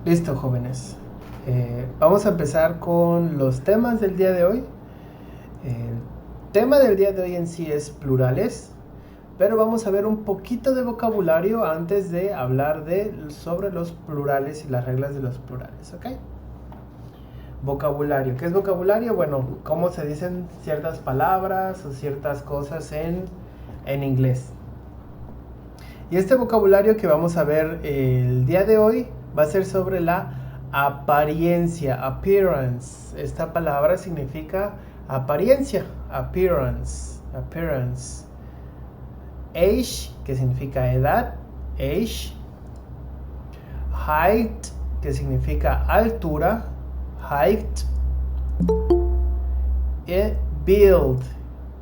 Listo, jóvenes. Vamos a empezar con los temas del día de hoy. El tema del día de hoy en sí es plurales, pero vamos a ver un poquito de vocabulario antes de hablar sobre los plurales y las reglas de los plurales, ¿ok? Vocabulario. ¿Qué es vocabulario? Bueno, cómo se dicen ciertas palabras o ciertas cosas en inglés. Y este vocabulario que vamos a ver el día de hoy va a ser sobre la apariencia, appearance. Esta palabra significa apariencia, appearance, appearance. Age, que significa edad, age. Height, que significa altura, height. Y build,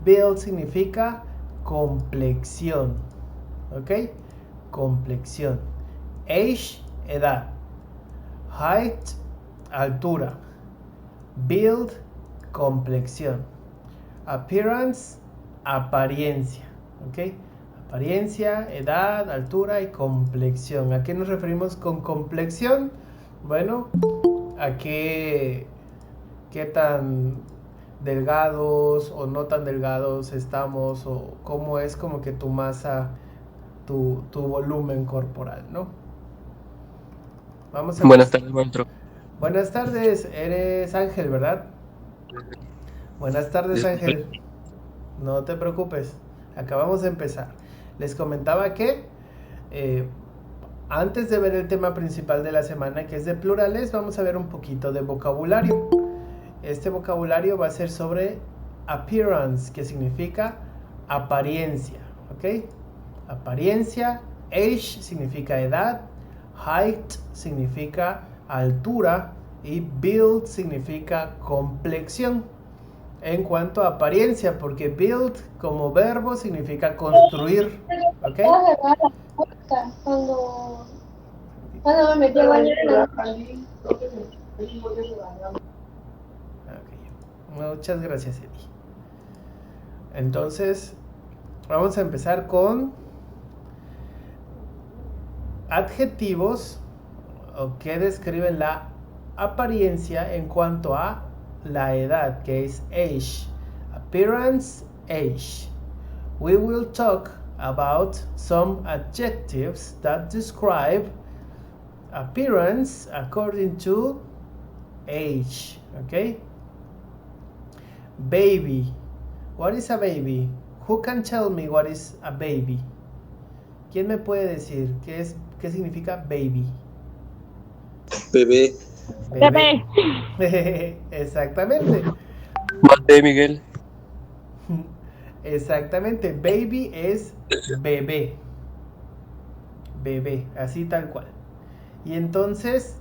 build significa complexión, ¿ok? Complexión. Age, edad. Height, altura. Build, complexión. Appearance, apariencia, ¿ok? Apariencia, edad, altura y complexión. ¿A qué nos referimos con complexión? Bueno, a qué tan delgados o no tan delgados estamos, o cómo es como que tu masa, tu volumen corporal, ¿no? Vamos a Buenas empezar. tardes, maestro. Buenas tardes, eres Ángel, ¿verdad? Buenas tardes, Disculpe. Ángel. No te preocupes, acabamos de empezar. Les comentaba que eh, antes de ver el tema principal de la semana, que es de plurales, vamos a ver un poquito de vocabulario. Este vocabulario va a ser sobre appearance, que significa apariencia, ¿ok? Apariencia. Age significa edad, height significa altura y build significa complexión. En cuanto a apariencia, porque build como verbo significa construir, ¿ok? Cuando me metí a bañar. Ok. Muchas gracias, Eddie. Entonces, vamos a empezar con adjetivos que describen la apariencia en cuanto a la edad, que es age. Appearance, age. We will talk about some adjectives that describe appearance according to age. Okay? Baby. What is a baby? Who can tell me what is a baby? ¿Quién me puede decir qué significa baby? Bebé. Bebé. Exactamente. Mate, Miguel. Exactamente. Baby es bebé. Bebé, así tal cual. Y entonces,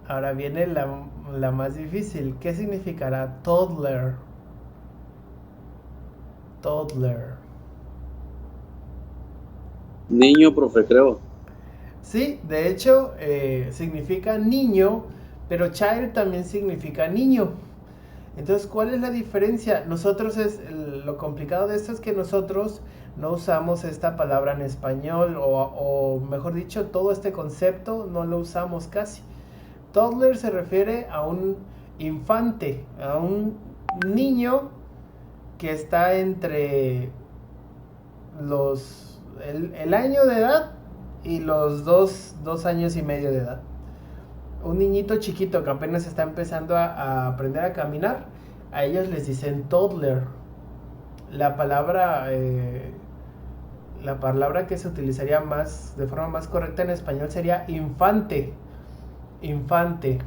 ahora viene la más difícil. ¿Qué significará toddler? Toddler. Niño, profe, creo. Sí, de hecho, significa niño, pero child también significa niño. Entonces, ¿cuál es la diferencia? Lo complicado de esto es que nosotros no usamos esta palabra en español, o mejor dicho, todo este concepto no lo usamos casi. Toddler se refiere a un infante, a un niño que está entre el año de edad y los dos años y medio de edad. Un niñito chiquito que apenas está empezando a aprender a caminar, a ellos les dicen toddler. La palabra, la palabra que se utilizaría más de forma más correcta en español sería infante. Infante.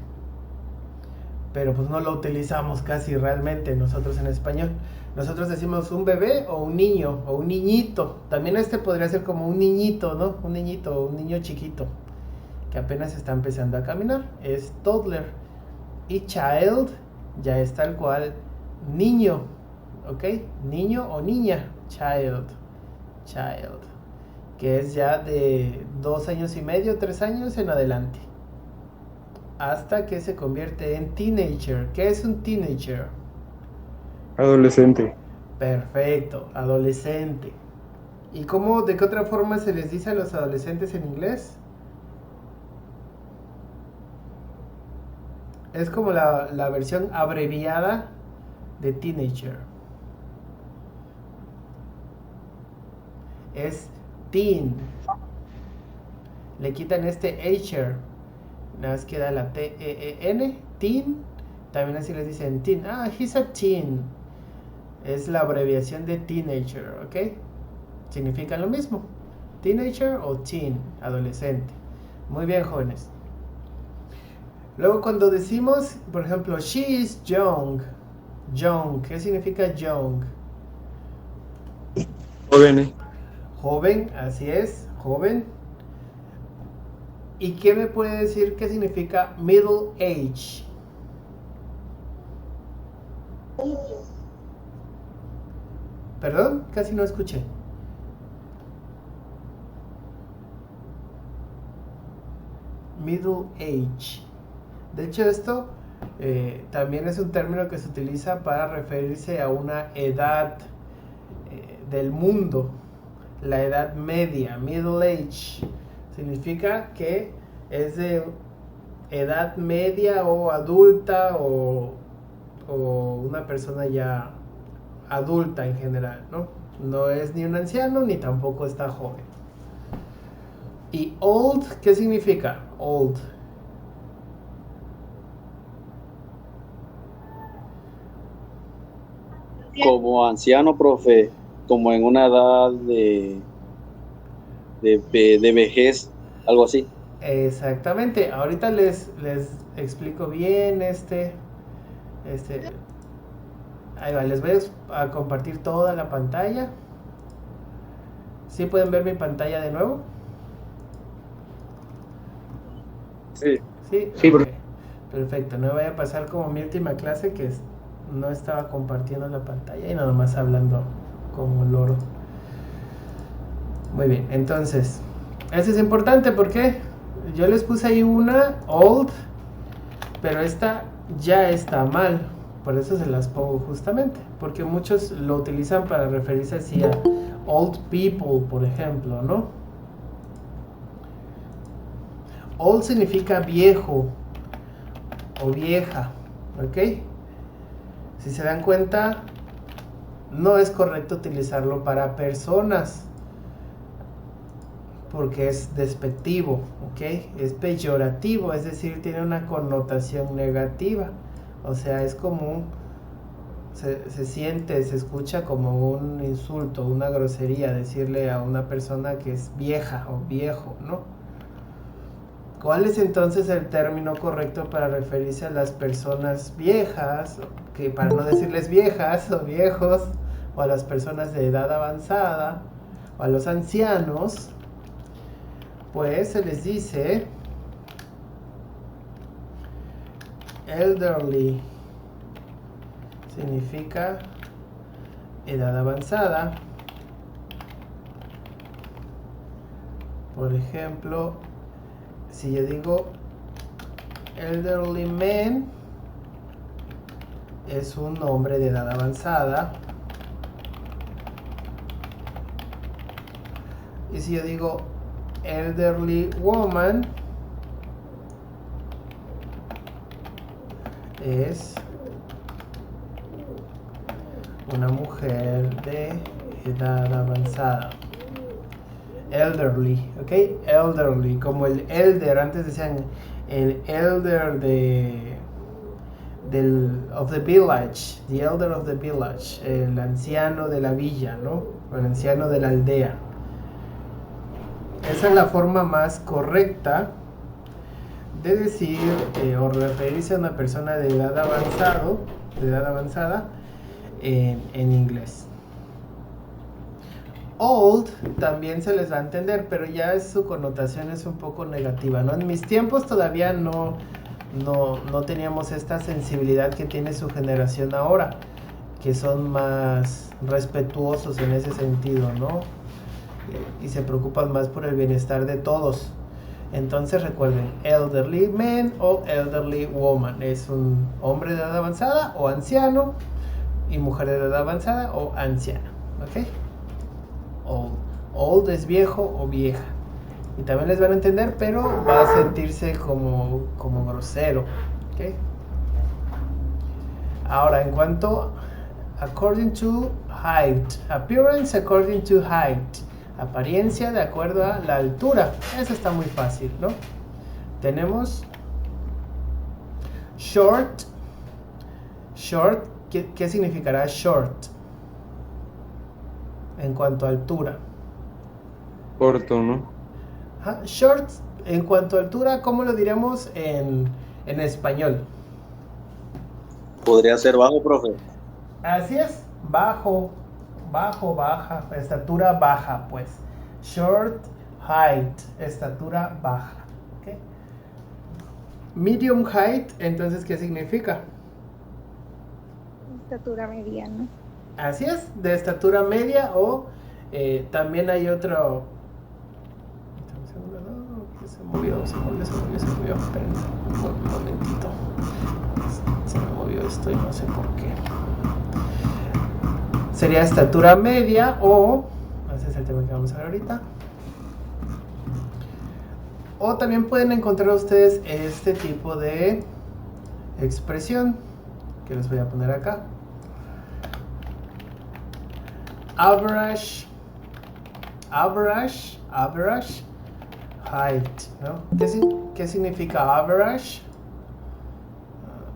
Pero pues no lo utilizamos casi realmente nosotros en español. Nosotros decimos un bebé o un niño o un niñito. También este podría ser como un niñito, ¿no? Un niñito o un niño chiquito que apenas está empezando a caminar. Es toddler. Y child ya es tal cual niño, ¿ok? Niño o niña, child, child, que es ya de 2 años y medio, 3 años en adelante, hasta que se convierte en teenager. ¿Qué es un teenager? Adolescente. Perfecto, adolescente. ¿Y cómo, de qué otra forma se les dice a los adolescentes en inglés? Es como la versión abreviada de teenager. Es teen. Le quitan este ager. Nada más queda la T-E-E-N. Teen. También así les dicen teen. Ah, he's a teen. Es la abreviación de teenager, ¿ok? Significan lo mismo. Teenager o teen, adolescente. Muy bien, jóvenes. Luego cuando decimos, por ejemplo, she is young. Young, ¿qué significa young? Jóvenes. Joven, así es, joven. ¿Y qué me puede decir qué significa middle age? Perdón, casi no escuché. Middle age. De hecho, esto también es un término que se utiliza para referirse a una edad del mundo. La edad media, middle age, significa que es de edad media o adulta o una persona ya adulta en general, ¿no? No es ni un anciano ni tampoco está joven. ¿Y old qué significa? Old. Como anciano, profe, como en una edad de vejez, algo así. Exactamente. Ahorita les explico bien ahí va, les voy a compartir toda la pantalla. ¿Sí pueden ver mi pantalla de nuevo? Sí. Sí, Sí, ok. Perfecto, no vaya a pasar como mi última clase que no estaba compartiendo la pantalla y nada más hablando como loro. Muy bien, entonces, eso es importante porque yo les puse ahí una old, pero esta ya está mal. Por eso se las pongo justamente, porque muchos lo utilizan para referirse así a old people, por ejemplo, ¿no? Old significa viejo o vieja, ¿ok? Si se dan cuenta, no es correcto utilizarlo para personas, porque es despectivo, ¿ok? Es peyorativo, es decir, tiene una connotación negativa. O sea, es como se siente, se escucha como un insulto, una grosería decirle a una persona que es vieja o viejo, ¿no? ¿Cuál es entonces el término correcto para referirse a las personas viejas, que para no decirles viejas o viejos, o a las personas de edad avanzada, o a los ancianos? Pues se les dice elderly, significa edad avanzada. Por ejemplo, si yo digo elderly man, es un hombre de edad avanzada. Y si yo digo elderly woman, es una mujer de edad avanzada. Elderly, ¿ok? Elderly, como el elder, antes decían el elder of the village, the elder of the village, el anciano de la villa, ¿no? O el anciano de la aldea. Esa es la forma más correcta de decir o referirse a una persona de edad avanzada en inglés. Old también se les va a entender, pero ya su connotación es un poco negativa, ¿no? En mis tiempos todavía no teníamos esta sensibilidad que tiene su generación ahora, que son más respetuosos en ese sentido, ¿no? Y se preocupan más por el bienestar de todos. Entonces recuerden, elderly man o elderly woman es un hombre de edad avanzada o anciano, y mujer de edad avanzada o anciana, ¿ok? Old es viejo o vieja. Y también les van a entender, pero va a sentirse como grosero, ¿ok? Ahora, en cuanto according to height, appearance according to height, apariencia de acuerdo a la altura. Eso está muy fácil, ¿no? Tenemos short. Short, ¿qué significará short? En cuanto a altura. Corto, ¿no? Short, en cuanto a altura, ¿cómo lo diríamos en español? Podría ser bajo, profe. Así es, bajo, baja, estatura baja, pues. Short height, estatura baja. ¿Okay? Medium height, entonces, ¿qué significa? Estatura mediana. Así es, de estatura media o también hay otro... Se movió. Esperen, un momentito. Se me movió esto y no sé por qué. Sería estatura media o... Ese es el tema que vamos a ver ahorita. O también pueden encontrar ustedes este tipo de expresión que les voy a poner acá. Average height, ¿no? ¿Qué significa average?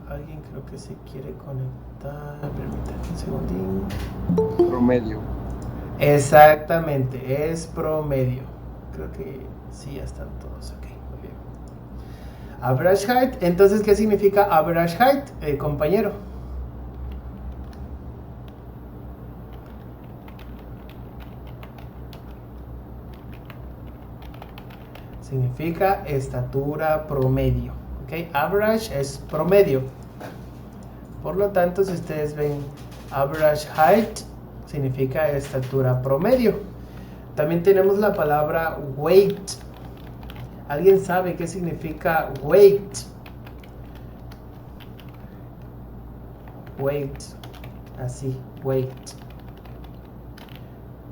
Alguien creo que se quiere conectar. Permítanme un segundín. Promedio. Exactamente, es promedio. Creo que sí, ya están todos. Ok, muy bien. Average height, entonces, ¿qué significa average height, compañero? Significa estatura promedio. ¿Ok? Average es promedio. Por lo tanto, si ustedes ven average height, significa estatura promedio. También tenemos la palabra weight. ¿Alguien sabe qué significa weight? Weight. Así, weight.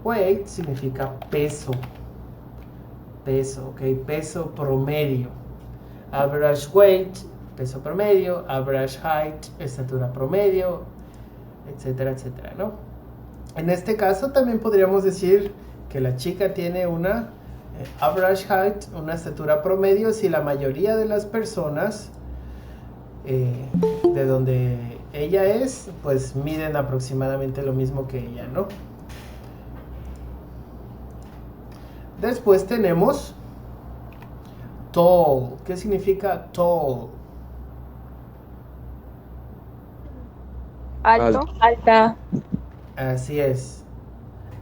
Weight significa peso. Peso, ok, peso promedio. Average weight, peso promedio. Average height, estatura promedio, etcétera, etcétera, ¿no? En este caso también podríamos decir que la chica tiene una average height, una estatura promedio, si la mayoría de las personas de donde ella es, pues miden aproximadamente lo mismo que ella, ¿no? Después tenemos tall. ¿Qué significa tall? Alto. Alta. Así es.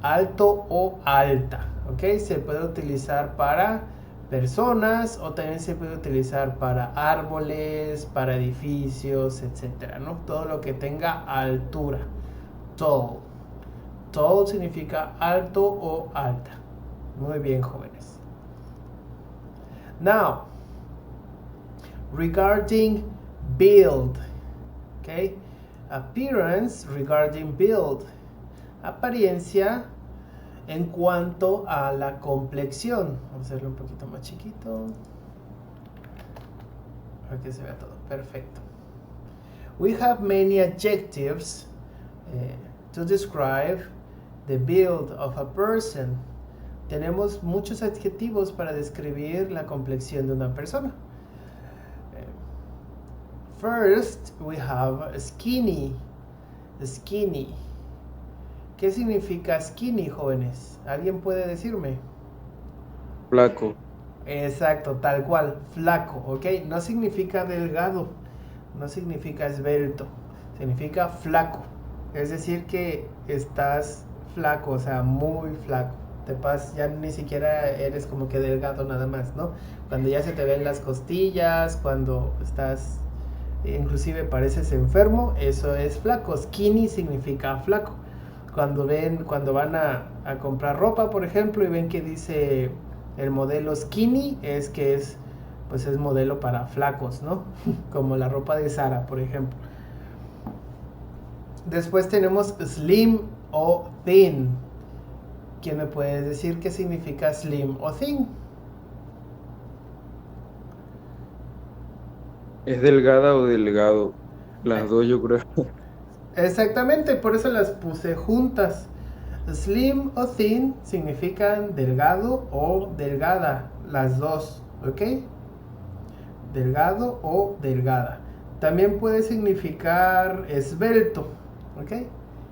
Alto o alta. ¿Ok? Se puede utilizar para personas o también se puede utilizar para árboles, para edificios, etcétera, ¿no? Todo lo que tenga altura. Tall. Tall significa alto o alta. Muy bien, jóvenes. Now, regarding build, okay? Appearance regarding build. Apariencia en cuanto a la complexión. Vamos a hacerlo un poquito más chiquito para que se vea todo. Perfecto. We have many adjectives to describe the build of a person. Tenemos muchos adjetivos para describir la complexión de una persona. First, we have skinny. Skinny. ¿Qué significa skinny, jóvenes? ¿Alguien puede decirme? Flaco. Exacto, tal cual, flaco, ¿ok? No significa delgado, no significa esbelto, significa flaco. Es decir que estás flaco, o sea, muy flaco. Ya ni siquiera eres como que delgado nada más, ¿no? Cuando ya se te ven las costillas, cuando estás, inclusive pareces enfermo, eso es flaco. Skinny significa flaco. Cuando van a comprar ropa, por ejemplo, y ven que dice el modelo skinny, es modelo para flacos, ¿no? Como la ropa de Zara, por ejemplo. Después tenemos slim o thin. ¿Quién me puede decir qué significa slim o thin? ¿Es delgada o delgado? Las dos, yo creo. Exactamente, por eso las puse juntas. Slim o thin significan delgado o delgada, las dos, ¿ok? Delgado o delgada. También puede significar esbelto, ¿ok?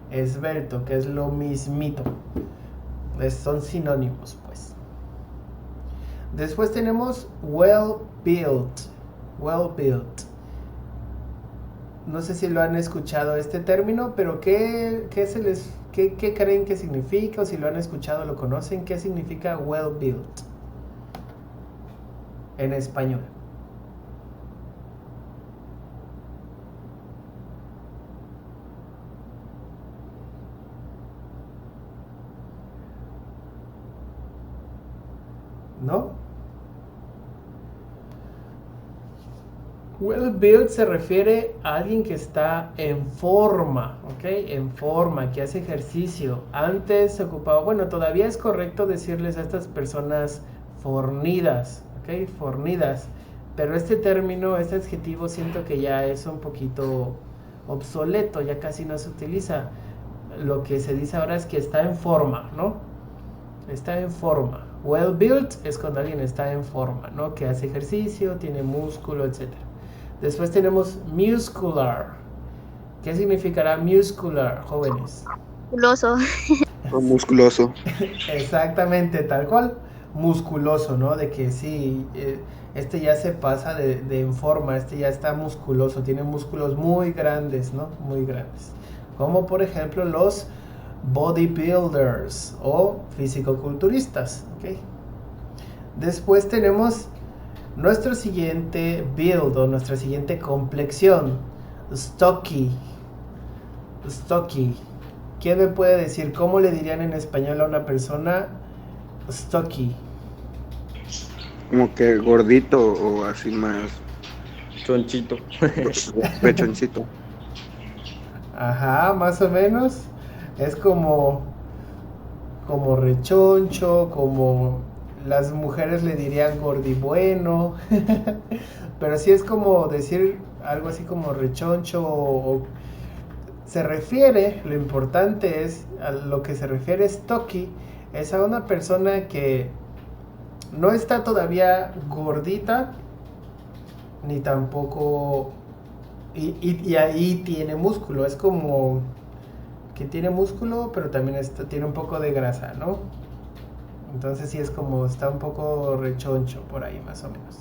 Esbelto, que es lo mismito. Son sinónimos, pues. Después tenemos well built. Well built. No sé si lo han escuchado este término, pero ¿qué creen que significa? O si lo han escuchado, lo conocen. ¿Qué significa well built en español? ¿No? Well built se refiere a alguien que está en forma, ¿ok? En forma, que hace ejercicio. Antes se ocupaba, bueno, todavía es correcto decirles a estas personas fornidas, ¿ok? Fornidas. Pero este término, este adjetivo, siento que ya es un poquito obsoleto, ya casi no se utiliza. Lo que se dice ahora es que está en forma, ¿no? Está en forma. Well built es cuando alguien está en forma, ¿no? Que hace ejercicio, tiene músculo, etc. Después tenemos muscular. ¿Qué significará muscular, jóvenes? Musculoso. O musculoso. Exactamente, tal cual. Musculoso, ¿no? De que sí, este ya se pasa de en forma, este ya está musculoso, tiene músculos muy grandes, ¿no? Muy grandes. Como por ejemplo los bodybuilders o fisicoculturistas, ¿ok? Después tenemos nuestro siguiente build o nuestra siguiente complexión, stocky. Stocky. ¿Quién me puede decir cómo le dirían en español a una persona stocky? Como que gordito o así más Chonchito. pechoncito. Ajá, más o menos. Es como rechoncho, como las mujeres le dirían gordibueno. Pero sí es como decir algo así como rechoncho o se refiere, lo importante es, a lo que se refiere stocky, es a una persona que no está todavía gordita, ni tampoco, y ahí tiene músculo, es como que tiene músculo, pero también tiene un poco de grasa, ¿no? Entonces sí es como, está un poco rechoncho por ahí, más o menos.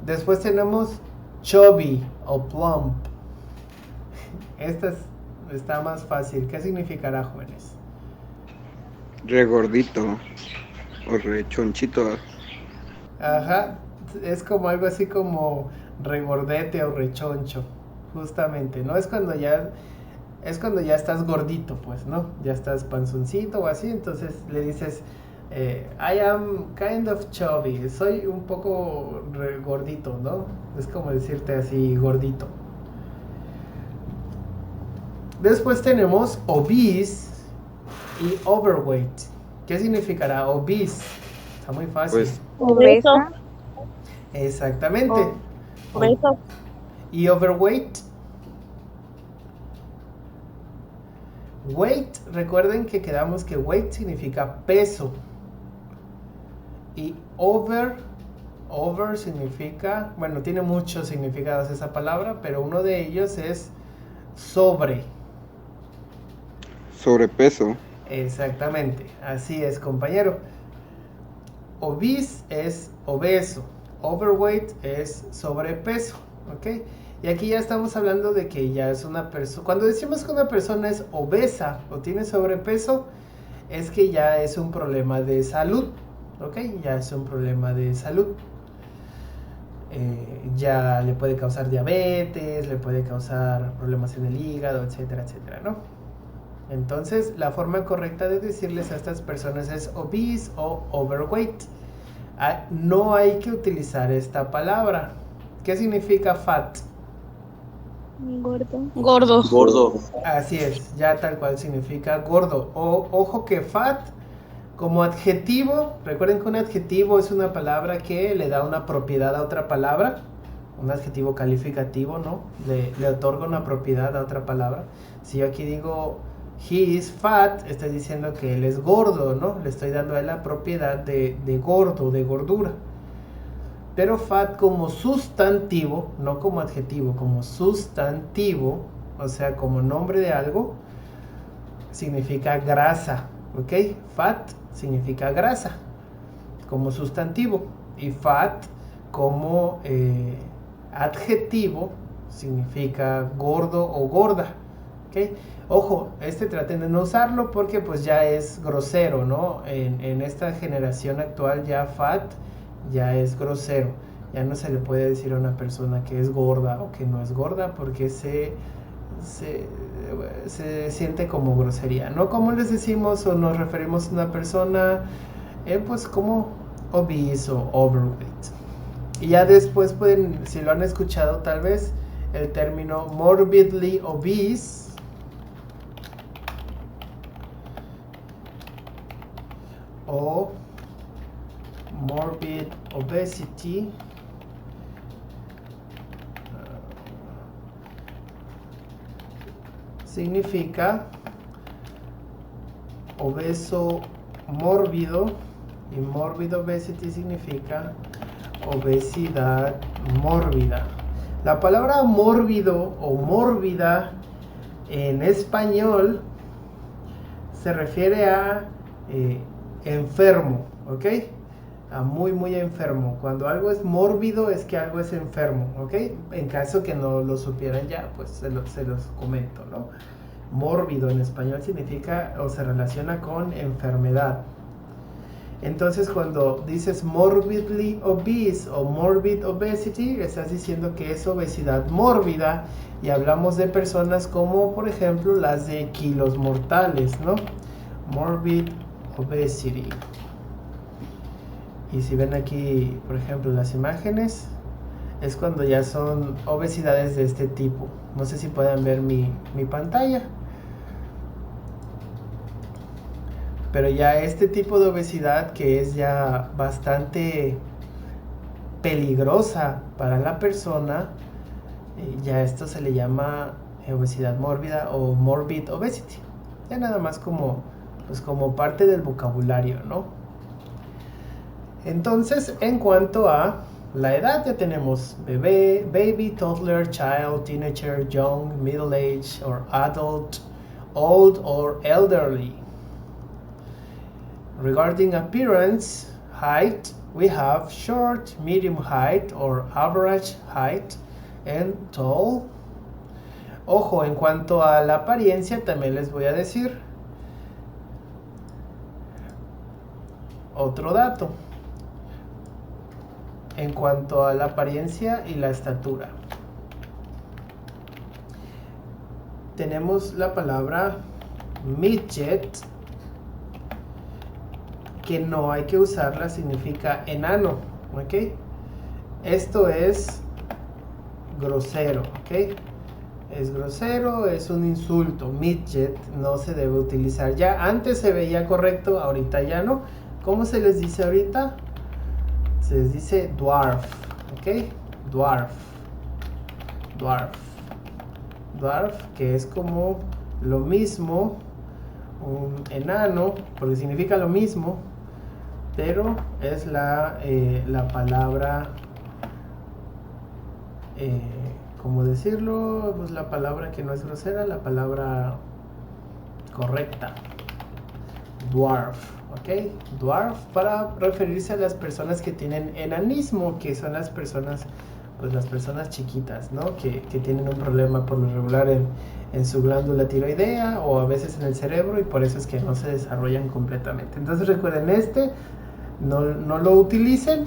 Después tenemos chubby o plump. Esta está más fácil. ¿Qué significará, jóvenes? Regordito o rechonchito. Ajá, es como algo así como regordete o rechoncho, justamente, ¿no? Es cuando ya estás gordito, pues, ¿no? Ya estás panzoncito o así, entonces le dices, I am kind of chubby, soy un poco gordito, ¿no? Es como decirte así, gordito. Después tenemos obese y overweight. ¿Qué significará obese? Está muy fácil. Pues Obeso. Exactamente. Obeso. ¿Y overweight? Weight, recuerden que quedamos que weight significa peso. Y over significa, bueno, tiene muchos significados esa palabra, pero uno de ellos es sobre. sobrepeso. Exactamente, así es, compañero. Obese es obeso, overweight es sobrepeso, ¿ok? Y aquí ya estamos hablando de que ya es una persona, cuando decimos que una persona es obesa o tiene sobrepeso, es que ya es un problema de salud, ¿ok? Ya es un problema de salud. Ya le puede causar diabetes, le puede causar problemas en el hígado, etcétera, etcétera, ¿no? Entonces, la forma correcta de decirles a estas personas es obese o overweight. No hay que utilizar esta palabra. ¿Qué significa fat? Gordo. Gordo. Así es, ya tal cual significa gordo. Ojo que fat como adjetivo, recuerden que un adjetivo es una palabra que le da una propiedad a otra palabra, un adjetivo calificativo, ¿no? Le otorga una propiedad a otra palabra. Si yo aquí digo he is fat, estoy diciendo que él es gordo, ¿no? Le estoy dando a él la propiedad de gordo, de gordura. Pero fat como sustantivo, no como adjetivo, como sustantivo, o sea, como nombre de algo, significa grasa, ¿ok? Fat significa grasa como sustantivo, y fat como adjetivo significa gordo o gorda, ¿ok? Ojo, traten de no usarlo porque pues ya es grosero, ¿no? En esta generación actual ya fat ya es grosero. Ya no se le puede decir a una persona que es gorda o que no es gorda porque se siente como grosería, ¿no? Como les decimos o nos referimos a una persona pues como obese o overweight. Y ya después pueden, si lo han escuchado tal vez, el término morbidly obese o morbid obesity significa obeso mórbido, y morbid obesity significa obesidad mórbida. La palabra mórbido o mórbida en español se refiere a enfermo, ¿ok? A muy enfermo. Cuando algo es mórbido es que algo es enfermo, ¿ok? En caso que no lo supieran ya, pues se los comento, ¿no? Mórbido en español significa o se relaciona con enfermedad. Entonces cuando dices morbidly obese o morbid obesity, estás diciendo que es obesidad mórbida, y hablamos de personas como por ejemplo las de kilos mortales, ¿no? Morbid obesity. Y si ven aquí por ejemplo las imágenes, es cuando ya son obesidades de este tipo. No sé si pueden ver mi pantalla. Pero ya este tipo de obesidad que es ya bastante peligrosa para la persona, ya esto se le llama obesidad mórbida o morbid obesity. Ya nada más como parte del vocabulario, ¿no? Entonces, en cuanto a la edad, ya tenemos bebé, baby, toddler, child, teenager, young, middle age or adult, old or elderly. Regarding appearance, height, we have short, medium height or average height, and tall. Ojo, en cuanto a la apariencia también les voy a decir otro dato. En cuanto a la apariencia y la estatura, tenemos la palabra midget, que no hay que usarla, significa enano, ¿ok? Esto es grosero, ¿ok? Es grosero, es un insulto. Midget no se debe utilizar ya. Antes se veía correcto, ahorita ya no. ¿Cómo se les dice ahorita? Se les dice dwarf, ¿ok? Dwarf. Dwarf, que es como lo mismo, un enano, porque significa lo mismo, pero es la palabra, ¿cómo decirlo? Pues la palabra que no es grosera, la palabra correcta. Dwarf, ¿ok? Dwarf para referirse a las personas que tienen enanismo, que son las personas, pues las personas chiquitas, ¿no? Que tienen un problema por lo regular en su glándula tiroidea o a veces en el cerebro, y por eso es que no se desarrollan completamente. Entonces recuerden, no lo utilicen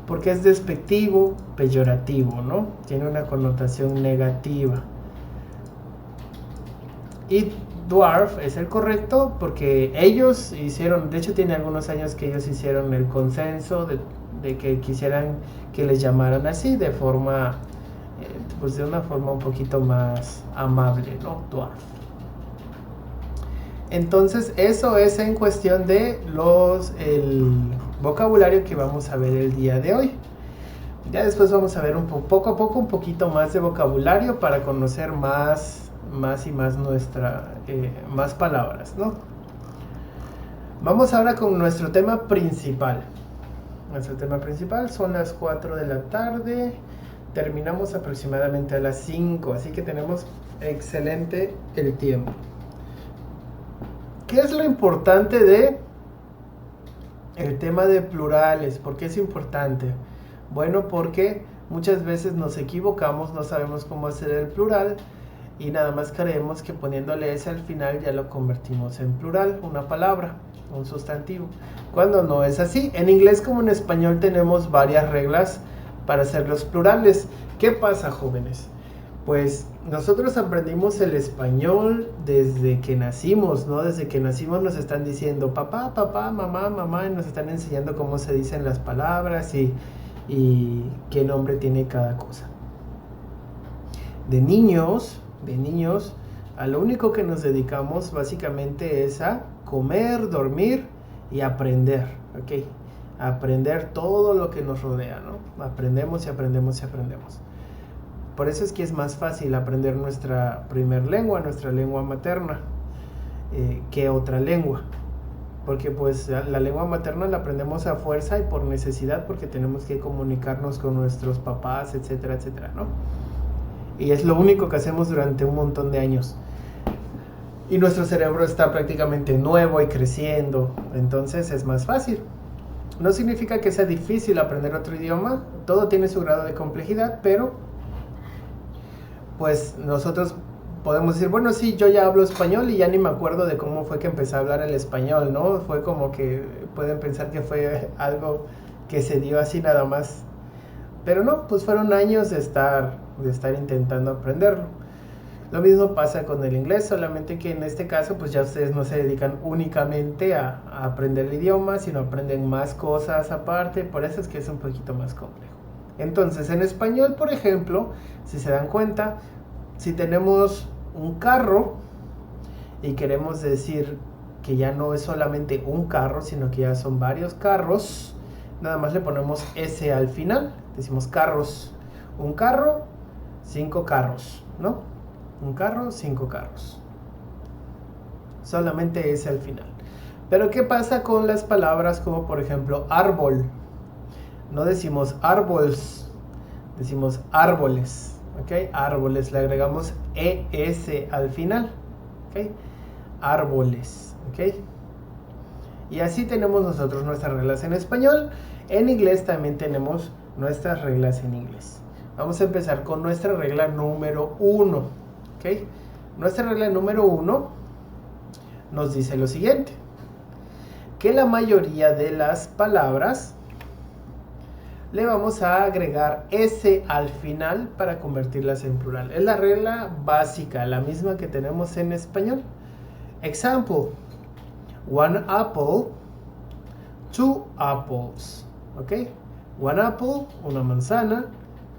porque es despectivo, peyorativo, ¿no? Tiene una connotación negativa. Y dwarf es el correcto porque ellos hicieron, de hecho tiene algunos años que ellos hicieron el consenso de que quisieran que les llamaran así, de forma, pues de una forma un poquito más amable, ¿no? Dwarf. Entonces eso es en cuestión de el vocabulario que vamos a ver el día de hoy. Ya después vamos a ver poco a poco un poquito más de vocabulario para conocer más y más más palabras, ¿no? Vamos ahora con nuestro tema principal. Nuestro tema principal son las 4 de la tarde. Terminamos aproximadamente a las 5, así que tenemos excelente el tiempo. ¿Qué es lo importante de el tema de plurales? ¿Por qué es importante? Bueno, porque muchas veces nos equivocamos, no sabemos cómo hacer el plural y nada más creemos que poniéndole S al final ya lo convertimos en plural, una palabra, un sustantivo, cuando no es así. En inglés como en español tenemos varias reglas para hacer los plurales. ¿Qué pasa, jóvenes? Pues nosotros aprendimos el español desde que nacimos, ¿no? Desde que nacimos nos están diciendo papá, papá, mamá, mamá, y nos están enseñando cómo se dicen las palabras y qué nombre tiene cada cosa. De niños, a lo único que nos dedicamos básicamente es a comer, dormir y aprender, ¿ok? Aprender todo lo que nos rodea, ¿no? Aprendemos y aprendemos y aprendemos. Por eso es que es más fácil aprender nuestra primer lengua, nuestra lengua materna, que otra lengua. Porque pues la lengua materna la aprendemos a fuerza y por necesidad, porque tenemos que comunicarnos con nuestros papás, etcétera, etcétera, ¿no? Y es lo único que hacemos durante un montón de años. Y nuestro cerebro está prácticamente nuevo y creciendo, entonces es más fácil. No significa que sea difícil aprender otro idioma, todo tiene su grado de complejidad, pero pues nosotros podemos decir, bueno, sí, yo ya hablo español y ya ni me acuerdo de cómo fue que empecé a hablar el español, ¿no? Fue como que pueden pensar que fue algo que se dio así nada más. Pero no, pues fueron años de estar intentando aprenderlo. Lo mismo pasa con el inglés, solamente que en este caso pues ya ustedes no se dedican únicamente a aprender el idioma, sino aprenden más cosas aparte, por eso es que es un poquito más complejo. Entonces, en español, por ejemplo, si se dan cuenta, si tenemos un carro y queremos decir que ya no es solamente un carro, sino que ya son varios carros, nada más le ponemos S al final, decimos carros. Un carro, 5 carros, ¿no? Un carro, 5 carros. Solamente S al final. Pero ¿qué pasa con las palabras como por ejemplo árbol? No decimos árboles, decimos árboles. ¿Ok? Árboles, le agregamos ES al final. ¿Ok? Árboles. ¿Ok? Y así tenemos nosotros nuestras reglas en español. En inglés también tenemos nuestras reglas en inglés. Vamos a empezar con nuestra regla número 1. ¿Ok? Nuestra regla número 1 nos dice lo siguiente: que la mayoría de las palabras le vamos a agregar S al final para convertirlas en plural. Es la regla básica, la misma que tenemos en español. Example: one apple, 2 apples. ¿Ok? One apple, una manzana.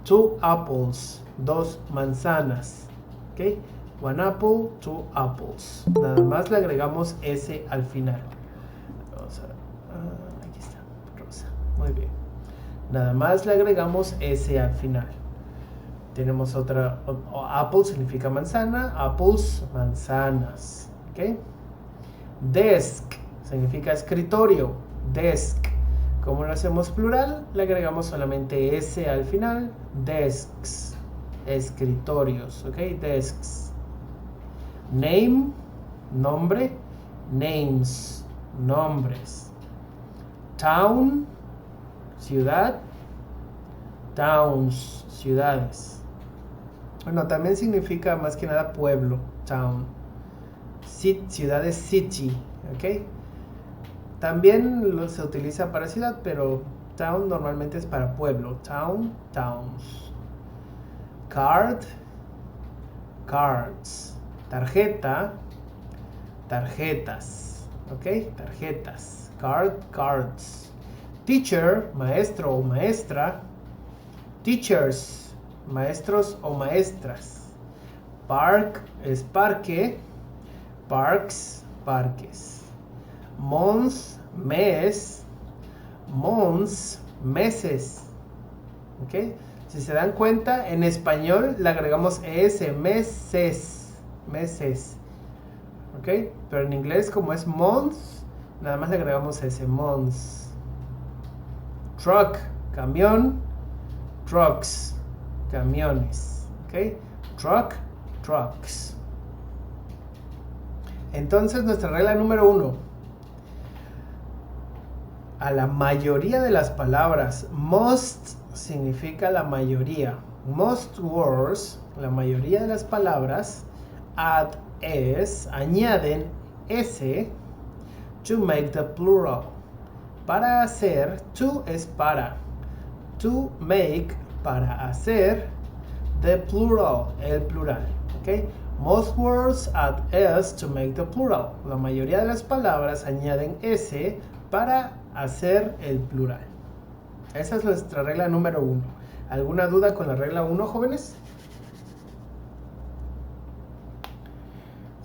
2 apples, 2 manzanas. ¿Ok? One apple, 2 apples. Nada más le agregamos S al final. Vamos a aquí está, rosa. Muy bien. Nada más le agregamos S al final. Tenemos otra. Apple significa manzana. Apples, manzanas. ¿Ok? Desk significa escritorio. Desk. ¿Cómo lo hacemos plural? Le agregamos solamente S al final. Desks. Escritorios. ¿Ok? Desks. Name. Nombre. Names. Nombres. Town. Ciudad. Towns. Ciudades. Bueno, también significa más que nada pueblo. Town. Ciudades, city. ¿Ok? También se utiliza para ciudad, pero town normalmente es para pueblo. Town, towns. Card, cards. Tarjeta, tarjetas. ¿Ok? Tarjetas. Card, cards. Teacher, maestro o maestra. Teachers, maestros o maestras. Park es parque. Parks, parques. Months, mes. Months, meses. ¿ok? Si se dan cuenta, en español le agregamos es, meses, meses, ¿ok? Pero en inglés, como es months, nada más le agregamos ese, months. Truck, camión, trucks, camiones, ¿ok? Truck, trucks. Entonces, nuestra regla número 1. A la mayoría de las palabras, most significa la mayoría. Most words, la mayoría de las palabras, add s, añaden s, to make the plural. Para hacer, to es para. To make, para hacer, the plural, el plural. ¿Ok? Most words add s to make the plural. La mayoría de las palabras añaden s para hacer el plural. Esa es nuestra regla número 1. ¿Alguna duda con la regla 1, jóvenes?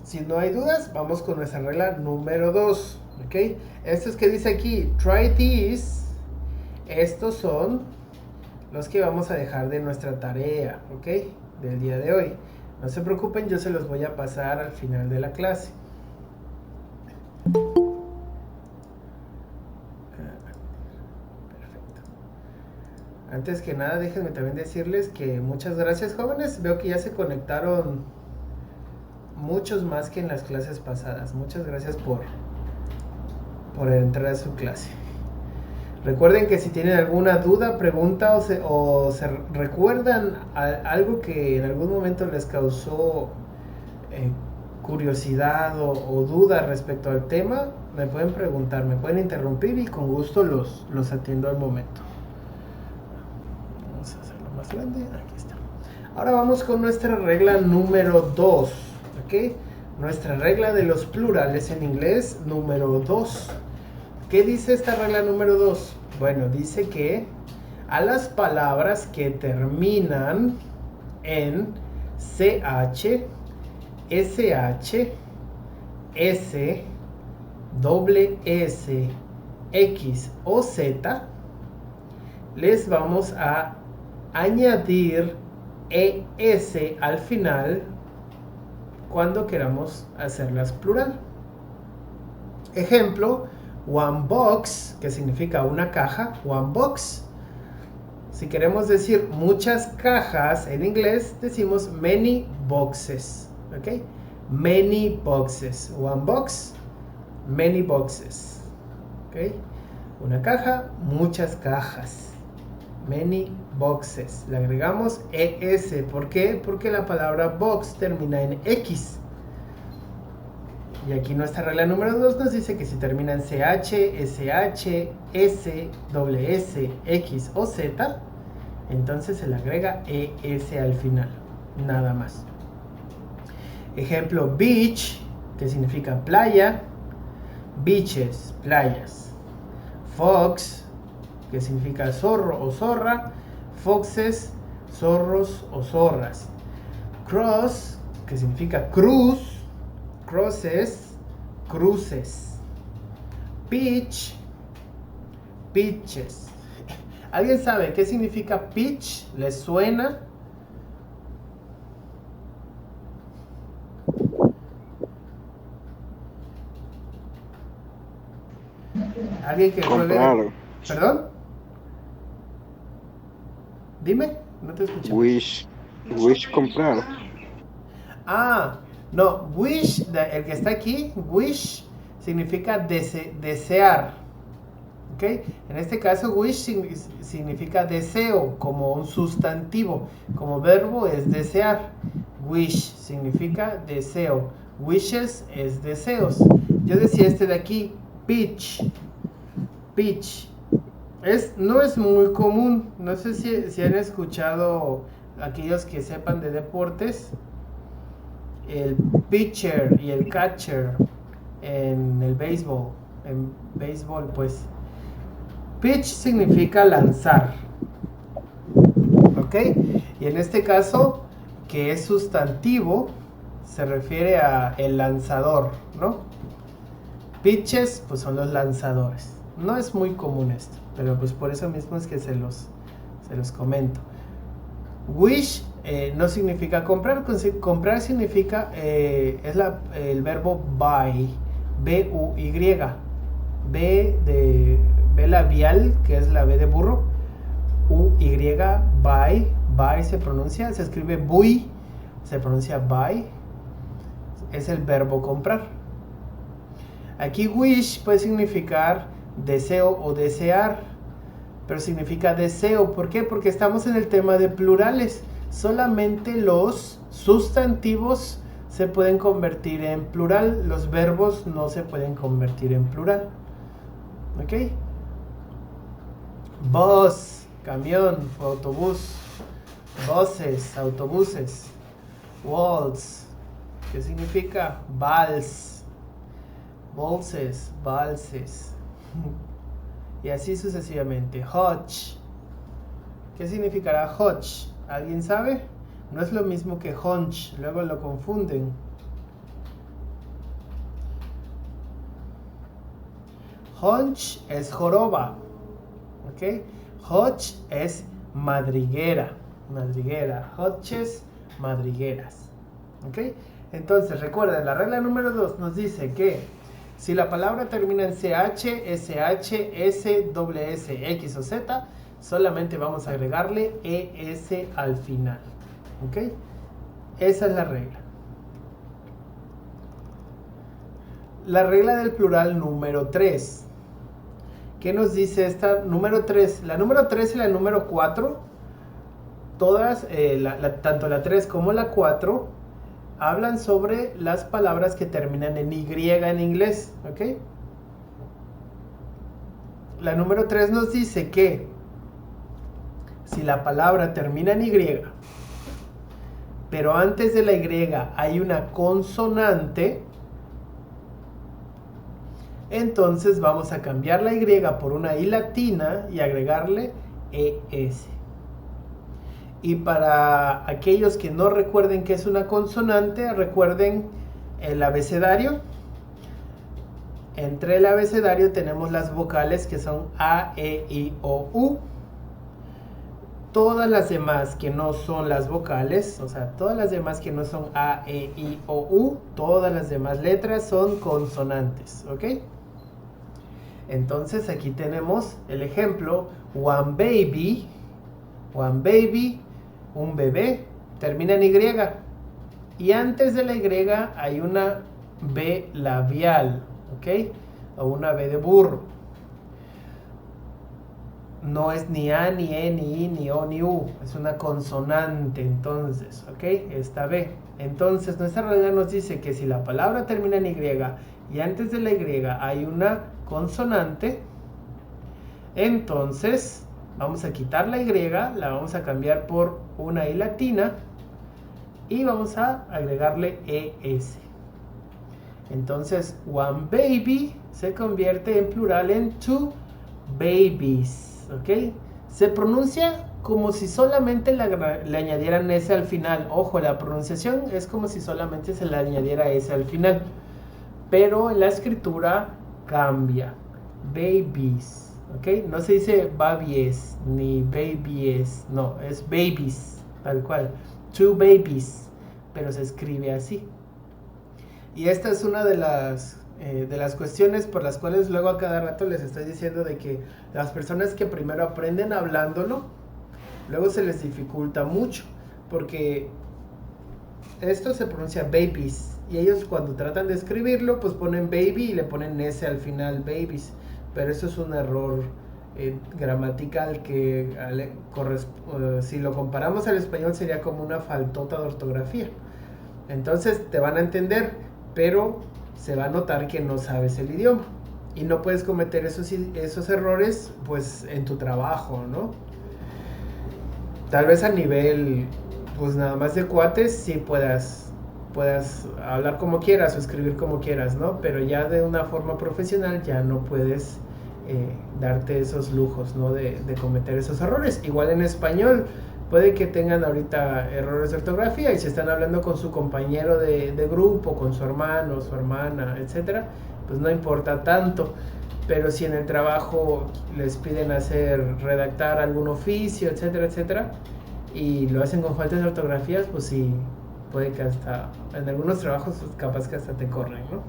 Si no hay dudas, vamos con nuestra regla número 2. ¿Ok? Estos que dice aquí, try these, estos son los que vamos a dejar de nuestra tarea, ¿ok? Del día de hoy. No se preocupen, yo se los voy a pasar al final de la clase. Perfecto. Antes que nada, déjenme también decirles que muchas gracias, jóvenes. Veo que ya se conectaron muchos más que en las clases pasadas. Muchas gracias por entrar a su clase. Recuerden que si tienen alguna duda, pregunta o se recuerdan algo que en algún momento les causó curiosidad o duda respecto al tema, me pueden preguntar, me pueden interrumpir y con gusto los atiendo al momento. Vamos a hacerlo más grande, aquí está. Ahora vamos con nuestra regla número 2, ¿ok? Nuestra regla de los plurales en inglés número 2. ¿Qué dice esta regla número 2? Bueno, dice que a las palabras que terminan en CH, SH, S, doble S, X o Z, les vamos a añadir ES al final cuando queramos hacerlas plural. Ejemplo, one box, que significa una caja, one box. Si queremos decir muchas cajas en inglés, decimos many boxes, ¿ok? Many boxes. One box, many boxes, ¿ok? Una caja, muchas cajas. Many boxes. Le agregamos ES. ¿Por qué? Porque la palabra box termina en X. Y aquí nuestra regla número 2 nos dice que si termina en CH, SH, S, doble S, X o Z, entonces se le agrega ES al final. Nada más. Ejemplo, beach, que significa playa. Beaches, playas. Fox, que significa zorro o zorra. Foxes, zorros o zorras. Cross, que significa cruz. Crosses, cruces. Pitch, pitches. ¿Alguien sabe qué significa pitch? ¿Les suena? ¿Alguien que Comprarlo. ¿Perdón? Dime, no te escuché. Wish comprar. Ah, no, wish, el que está aquí, wish significa desear, ¿ok? En este caso, wish significa deseo, como un sustantivo, como verbo es desear. Wish significa deseo, wishes es deseos. Yo decía este de aquí, pitch, pitch. No es muy común, no sé si han escuchado aquellos que sepan de deportes, el pitcher y el catcher en el béisbol. En béisbol, pues, pitch significa lanzar, ¿ok? Y en este caso, que es sustantivo, se refiere a el lanzador, ¿no? Pitches, pues son los lanzadores. No es muy común esto, pero pues por eso mismo es que se los Se los comento. Wish no significa comprar. Comprar significa, el verbo buy. B-U-Y. B labial, que es la B de burro. U-Y, buy. Buy se escribe buy. Se pronuncia buy. Es el verbo comprar. Aquí wish puede significar deseo o desear, pero significa deseo. ¿Por qué? Porque estamos en el tema de plurales. Solamente los sustantivos se pueden convertir en plural. Los verbos no se pueden convertir en plural. ¿Ok? Bus, camión, autobús. Buses, autobuses. Waltz, ¿qué significa? Vals. Valses, valses. Y así sucesivamente. Hodge. ¿Qué significará hodge? ¿Alguien sabe? No es lo mismo que hunch, luego lo confunden. Hunch es joroba, ¿ok? Hodge es madriguera, hodges, madrigueras, ¿ok? Entonces recuerden, la regla número 2 nos dice que si la palabra termina en CH, SH, S, S, X o Z, solamente vamos a agregarle ES al final, ¿ok? Esa es la regla. La regla del plural número 3. ¿Qué nos dice esta? Número 3. La número 3 y la número 4, todas, tanto la 3 como la 4, hablan sobre las palabras que terminan en Y en inglés, ¿ok? La número 3 nos dice que si la palabra termina en Y, pero antes de la Y hay una consonante, entonces vamos a cambiar la Y por una I latina y agregarle ES. Y para aquellos que no recuerden qué es una consonante, recuerden el abecedario. Entre el abecedario tenemos las vocales que son A, E, I, O, U. Todas las demás que no son las vocales, o sea, todas las demás que no son A, E, I, O, U, todas las demás letras son consonantes, ¿ok? Entonces aquí tenemos el ejemplo, one baby, un bebé, termina en Y. Y antes de la Y hay una B labial, ¿ok? O una B de burro. No es ni A, ni E, ni I, ni O, ni U. Es una consonante, entonces, ¿ok? Esta B. Entonces, nuestra regla nos dice que si la palabra termina en Y y antes de la Y hay una consonante, entonces vamos a quitar la Y, la vamos a cambiar por una I latina y vamos a agregarle ES. Entonces, one baby se convierte en plural en two babies, ¿ok? Se pronuncia como si solamente le añadieran S al final. Ojo, la pronunciación es como si solamente se le añadiera S al final, pero en la escritura cambia. Babies, ¿ok? No se dice babies ni babies, no, es babies, tal cual. Two babies, pero se escribe así. Y esta es una de las cuestiones por las cuales luego a cada rato les estoy diciendo de que las personas que primero aprenden hablándolo, luego se les dificulta mucho, porque esto se pronuncia babies, y ellos cuando tratan de escribirlo, pues ponen baby y le ponen S al final, babies, pero eso es un error gramatical que si lo comparamos al español sería como una faltota de ortografía. Entonces te van a entender, pero se va a notar que no sabes el idioma y no puedes cometer esos errores pues en tu trabajo, ¿no? Tal vez a nivel pues nada más de cuates sí puedas hablar como quieras o escribir como quieras, ¿no? Pero ya de una forma profesional ya no puedes darte esos lujos, ¿no? De cometer esos errores. Igual en español puede que tengan ahorita errores de ortografía y si están hablando con su compañero de grupo, con su hermano, su hermana, etcétera, pues no importa tanto. pero si en el trabajo les piden redactar algún oficio, etcétera, etcétera, y lo hacen con faltas de ortografías, pues sí, puede que hasta, en algunos trabajos, pues capaz que hasta te corren, ¿no?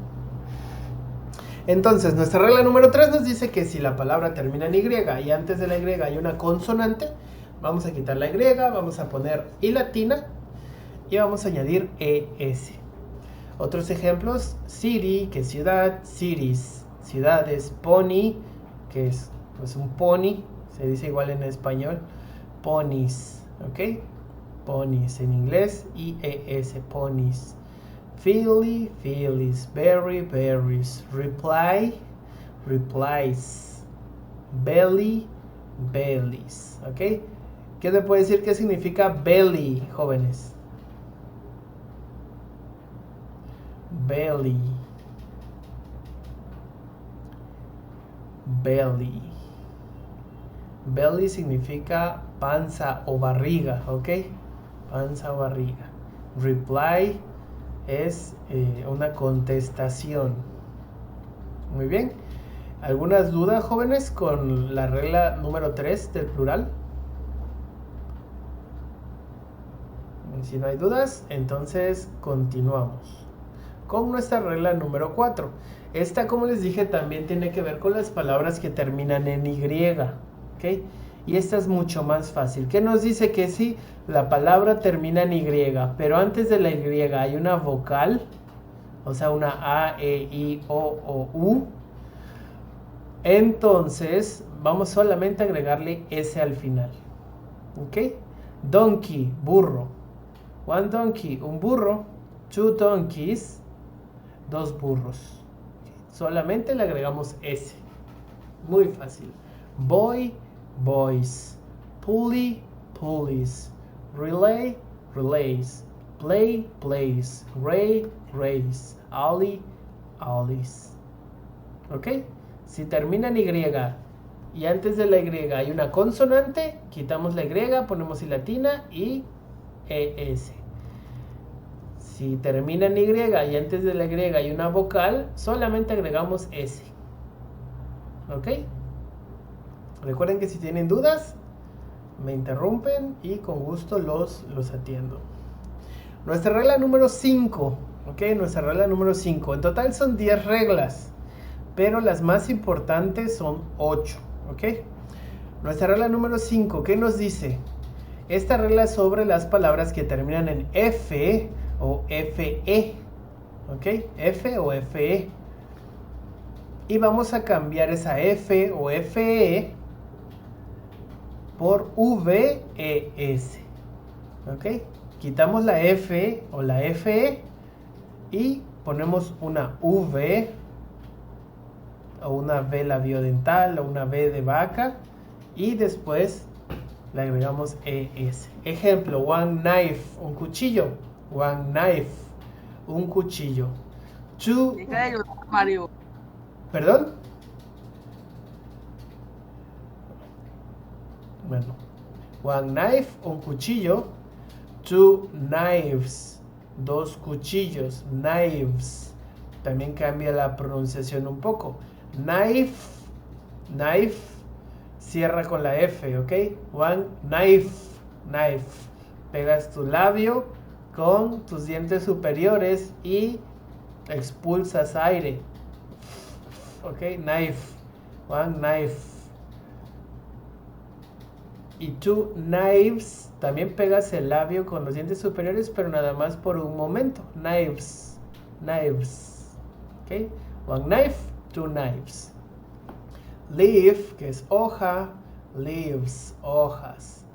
Entonces, nuestra regla número 3 nos dice que si la palabra termina en Y y antes de la Y hay una consonante, vamos a quitar la Y, vamos a poner I latina y vamos a añadir ES. Otros ejemplos: city, que es ciudad; cities, ciudades; pony, que es pues un pony, se dice igual en español; ponies, ¿ok? Ponies en inglés, IES, ponies. Philly, phillies; berry, berries; reply, replies; belly, bellies, ¿ok? ¿Qué te puede decir qué significa belly, jóvenes? Belly, belly. Belly significa panza o barriga, ¿ok? Panza o barriga. Reply es una contestación. Muy bien. ¿Algunas dudas, jóvenes, con la regla número 3 del plural? Si no hay dudas, entonces continuamos con nuestra regla número 4. Esta, como les dije, también tiene que ver con las palabras que terminan en Y, ¿ok? Y esta es mucho más fácil. ¿Qué nos dice? Que si la palabra termina en Y, pero antes de la Y hay una vocal, o sea, una A, E, I, O U, entonces vamos solamente a agregarle S al final, ¿ok? Donkey, burro. One donkey, un burro. Two donkeys, dos burros. Solamente le agregamos S. Muy fácil. Boy, boys. Pulley, pulleys. Relay, relays. Play, plays. Ray, rays. Alley, alleys. ¿Ok? Si termina en Y y antes de la Y hay una consonante, quitamos la Y, ponemos I latina y ES. Si termina en Y y antes de la Y hay una vocal, solamente agregamos S. ¿Ok? Recuerden que si tienen dudas, me interrumpen y con gusto los atiendo. Nuestra regla número 5. ¿Ok? Nuestra regla número 5. En total son 10 reglas, pero las más importantes son 8. ¿Ok? Nuestra regla número 5, ¿qué nos dice? Esta regla es sobre las palabras que terminan en F o FE. ¿Ok? F o FE. Y vamos a cambiar esa F o FE por VES. ¿Ok? Quitamos la F o la FE y ponemos una V o una V labiodental o una V de vaca y después le agregamos ES. Ejemplo: one knife, un cuchillo. One knife, un cuchillo. Two. Mario. ¿Perdón? Bueno. One knife, un cuchillo. Two knives, dos cuchillos. Knives. También cambia la pronunciación un poco. Knife, knife, cierra con la F, ¿ok? One knife, knife. Pegas tu labio con tus dientes superiores y expulsas aire. ¿Ok? Knife, one knife. Y two knives, también pegas el labio con los dientes superiores, pero nada más por un momento. Knives, knives. ¿Ok? One knife, two knives. Leaf, que es hoja. Leaves, hojas.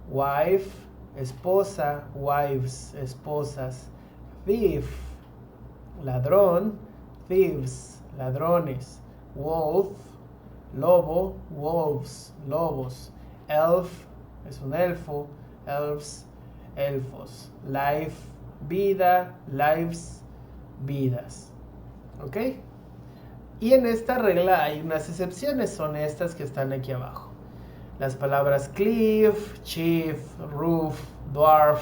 Wife, esposa. Wives, esposas. Thief, ladrón. Thieves, ladrones. Wolf, lobo. Wolves, lobos. Elf, es un elfo. Elves, elfos. Life, vida. Lives, vidas. ¿Ok? Y en esta regla hay unas excepciones, son estas que están aquí abajo. Las palabras cliff, chief, roof, dwarf,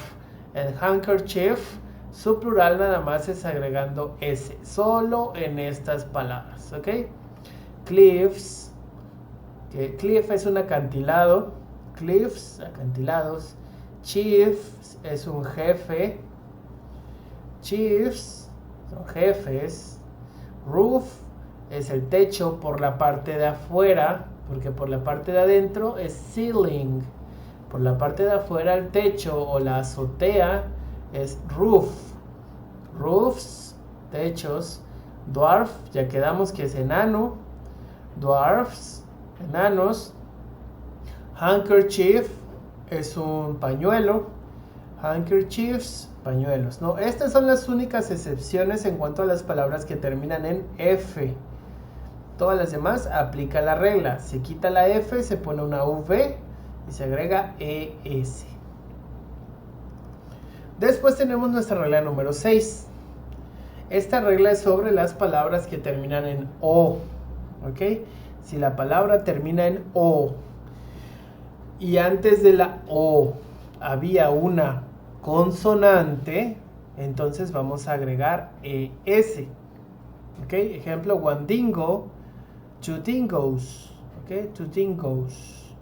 and handkerchief, su plural nada más es agregando S, solo en estas palabras, ¿ok? cliffs, que cliff es un acantilado, cliffs, acantilados. Chief es un jefe, chiefs son jefes. Roof es el techo por la parte de afuera, porque por la parte de adentro es ceiling. Por la parte de afuera el techo o la azotea es roof. Roofs, techos. Dwarf, ya quedamos que es enano. Dwarfs, enanos. Handkerchief es un pañuelo. Handkerchiefs, pañuelos. No, estas son las únicas excepciones en cuanto a las palabras que terminan en F. Todas las demás aplica la regla. Se quita la F, se pone una V y se agrega ES. Después tenemos nuestra regla número 6. Esta regla es sobre las palabras que terminan en O. ¿Ok? Si la palabra termina en O y antes de la O había una consonante, entonces vamos a agregar ES. ¿Ok? Ejemplo, one dingo, two dingoes. ¿Ok? Two dingoes.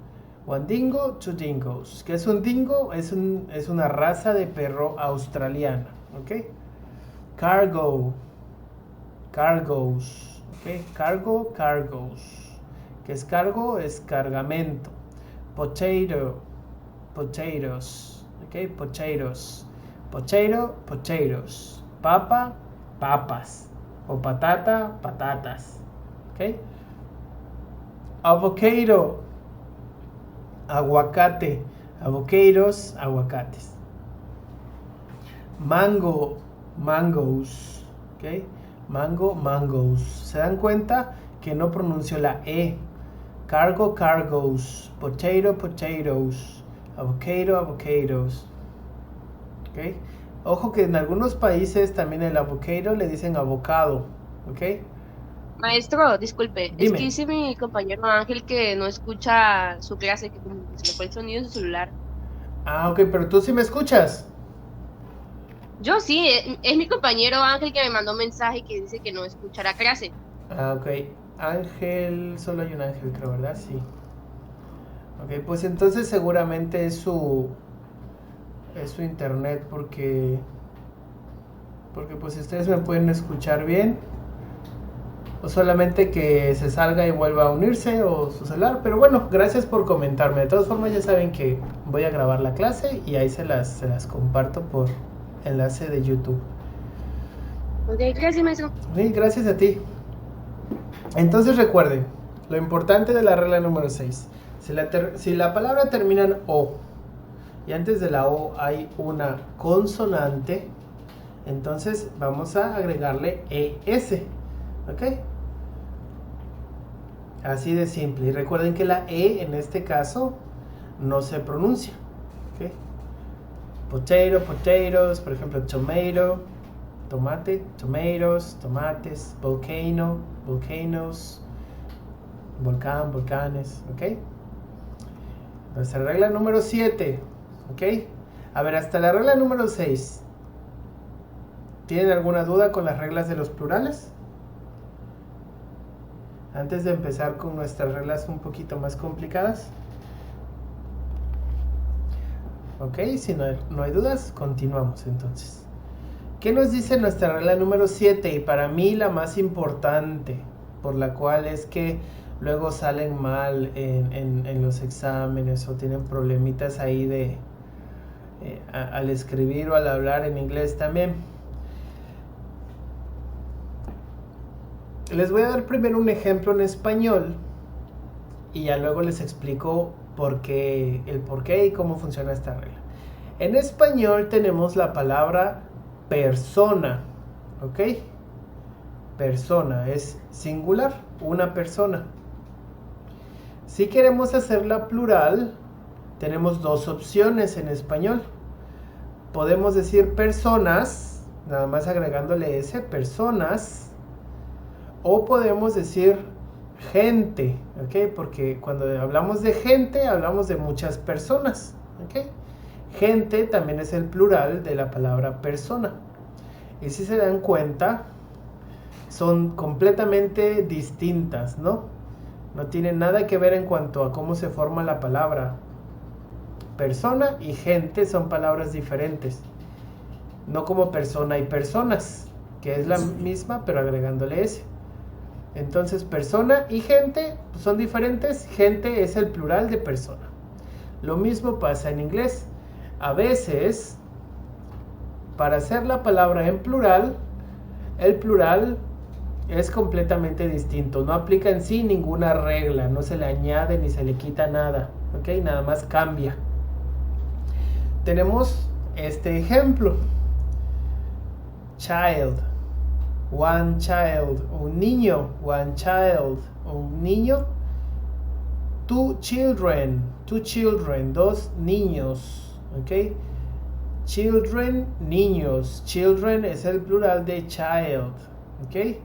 One dingo, two dingoes. ¿Qué es un dingo? Es una raza de perro australiana. ¿Ok? Cargo, cargos. ¿Ok? Cargo, cargos. ¿Qué es cargo? Es cargamento. Potato, potatoes. ¿Ok? Potatoes. Potato, potatoes. Papa, papas. O patata, patatas. ¿Ok? Avocado, aguacate. Avocados, aguacates. Mango, mangoes. ¿Ok? Mango, mangoes. ¿Se dan cuenta que no pronuncio la E? Cargo, cargos. Potato, potatoes. Avocado, avocados. ¿Ok? Ojo que en algunos países también el avocado le dicen avocado. ¿Ok? Maestro, disculpe, es Dime. que dice mi compañero Ángel que no escucha su clase, que como que se le fue el sonido en su celular. Ah, ok, pero tú sí me escuchas. Yo sí, es mi compañero Ángel que me mandó un mensaje que dice que no escucha la clase. Ah, ok. Ángel, solo hay un Ángel, creo, ¿verdad? Sí. Ok, pues entonces seguramente es su internet porque pues ustedes me pueden escuchar bien o solamente que se salga y vuelva a unirse o su celular, pero bueno, gracias por comentarme. De todas formas ya saben que voy a grabar la clase y ahí se las comparto por enlace de YouTube. Ok, gracias, maestro. Sí, gracias a ti. Entonces recuerden, lo importante de la regla número 6. Si la palabra termina en O y antes de la O hay una consonante, entonces vamos a agregarle ES. ¿Ok? Así de simple. Y recuerden que la E en este caso no se pronuncia. ¿Ok? Potato, potatoes, por ejemplo, tomato, tomate, tomatoes, tomates, volcano, volcanoes, volcán, volcanes. ¿Ok? Nuestra regla número 7. ¿Ok? A ver, hasta la regla número 6. ¿Tienen alguna duda con las reglas de los plurales? Antes de empezar con nuestras reglas un poquito más complicadas. Ok, si no hay dudas, continuamos entonces. ¿Qué nos dice nuestra regla número 7? Y para mí la más importante, por la cual es que luego salen mal en los exámenes o tienen problemitas ahí de al escribir o al hablar en inglés también. Les voy a dar primero un ejemplo en español y ya luego les explico el por qué y cómo funciona esta regla. En español tenemos la palabra persona, ¿ok? Persona es singular, una persona. Si queremos hacerla plural, tenemos dos opciones en español. Podemos decir personas, nada más agregándole S, personas. O podemos decir gente, ¿ok? Porque cuando hablamos de gente, hablamos de muchas personas, ¿ok? Gente también es el plural de la palabra persona. Y si se dan cuenta, son completamente distintas, ¿no? No tiene nada que ver en cuanto a cómo se forma la palabra. Persona y gente son palabras diferentes. No como persona y personas, que es la misma pero agregándole S. Entonces persona y gente son diferentes. Gente es el plural de persona. Lo mismo pasa en inglés. A veces, para hacer la palabra en plural, el plural es completamente distinto. No aplica en sí ninguna regla. No se le añade ni se le quita nada. ¿Ok? Nada más cambia. Tenemos este ejemplo. Child. One child. Un niño. One child. Un niño. Two children. Two children. Dos niños. ¿Ok? Children, niños. Children es el plural de child. ¿Ok?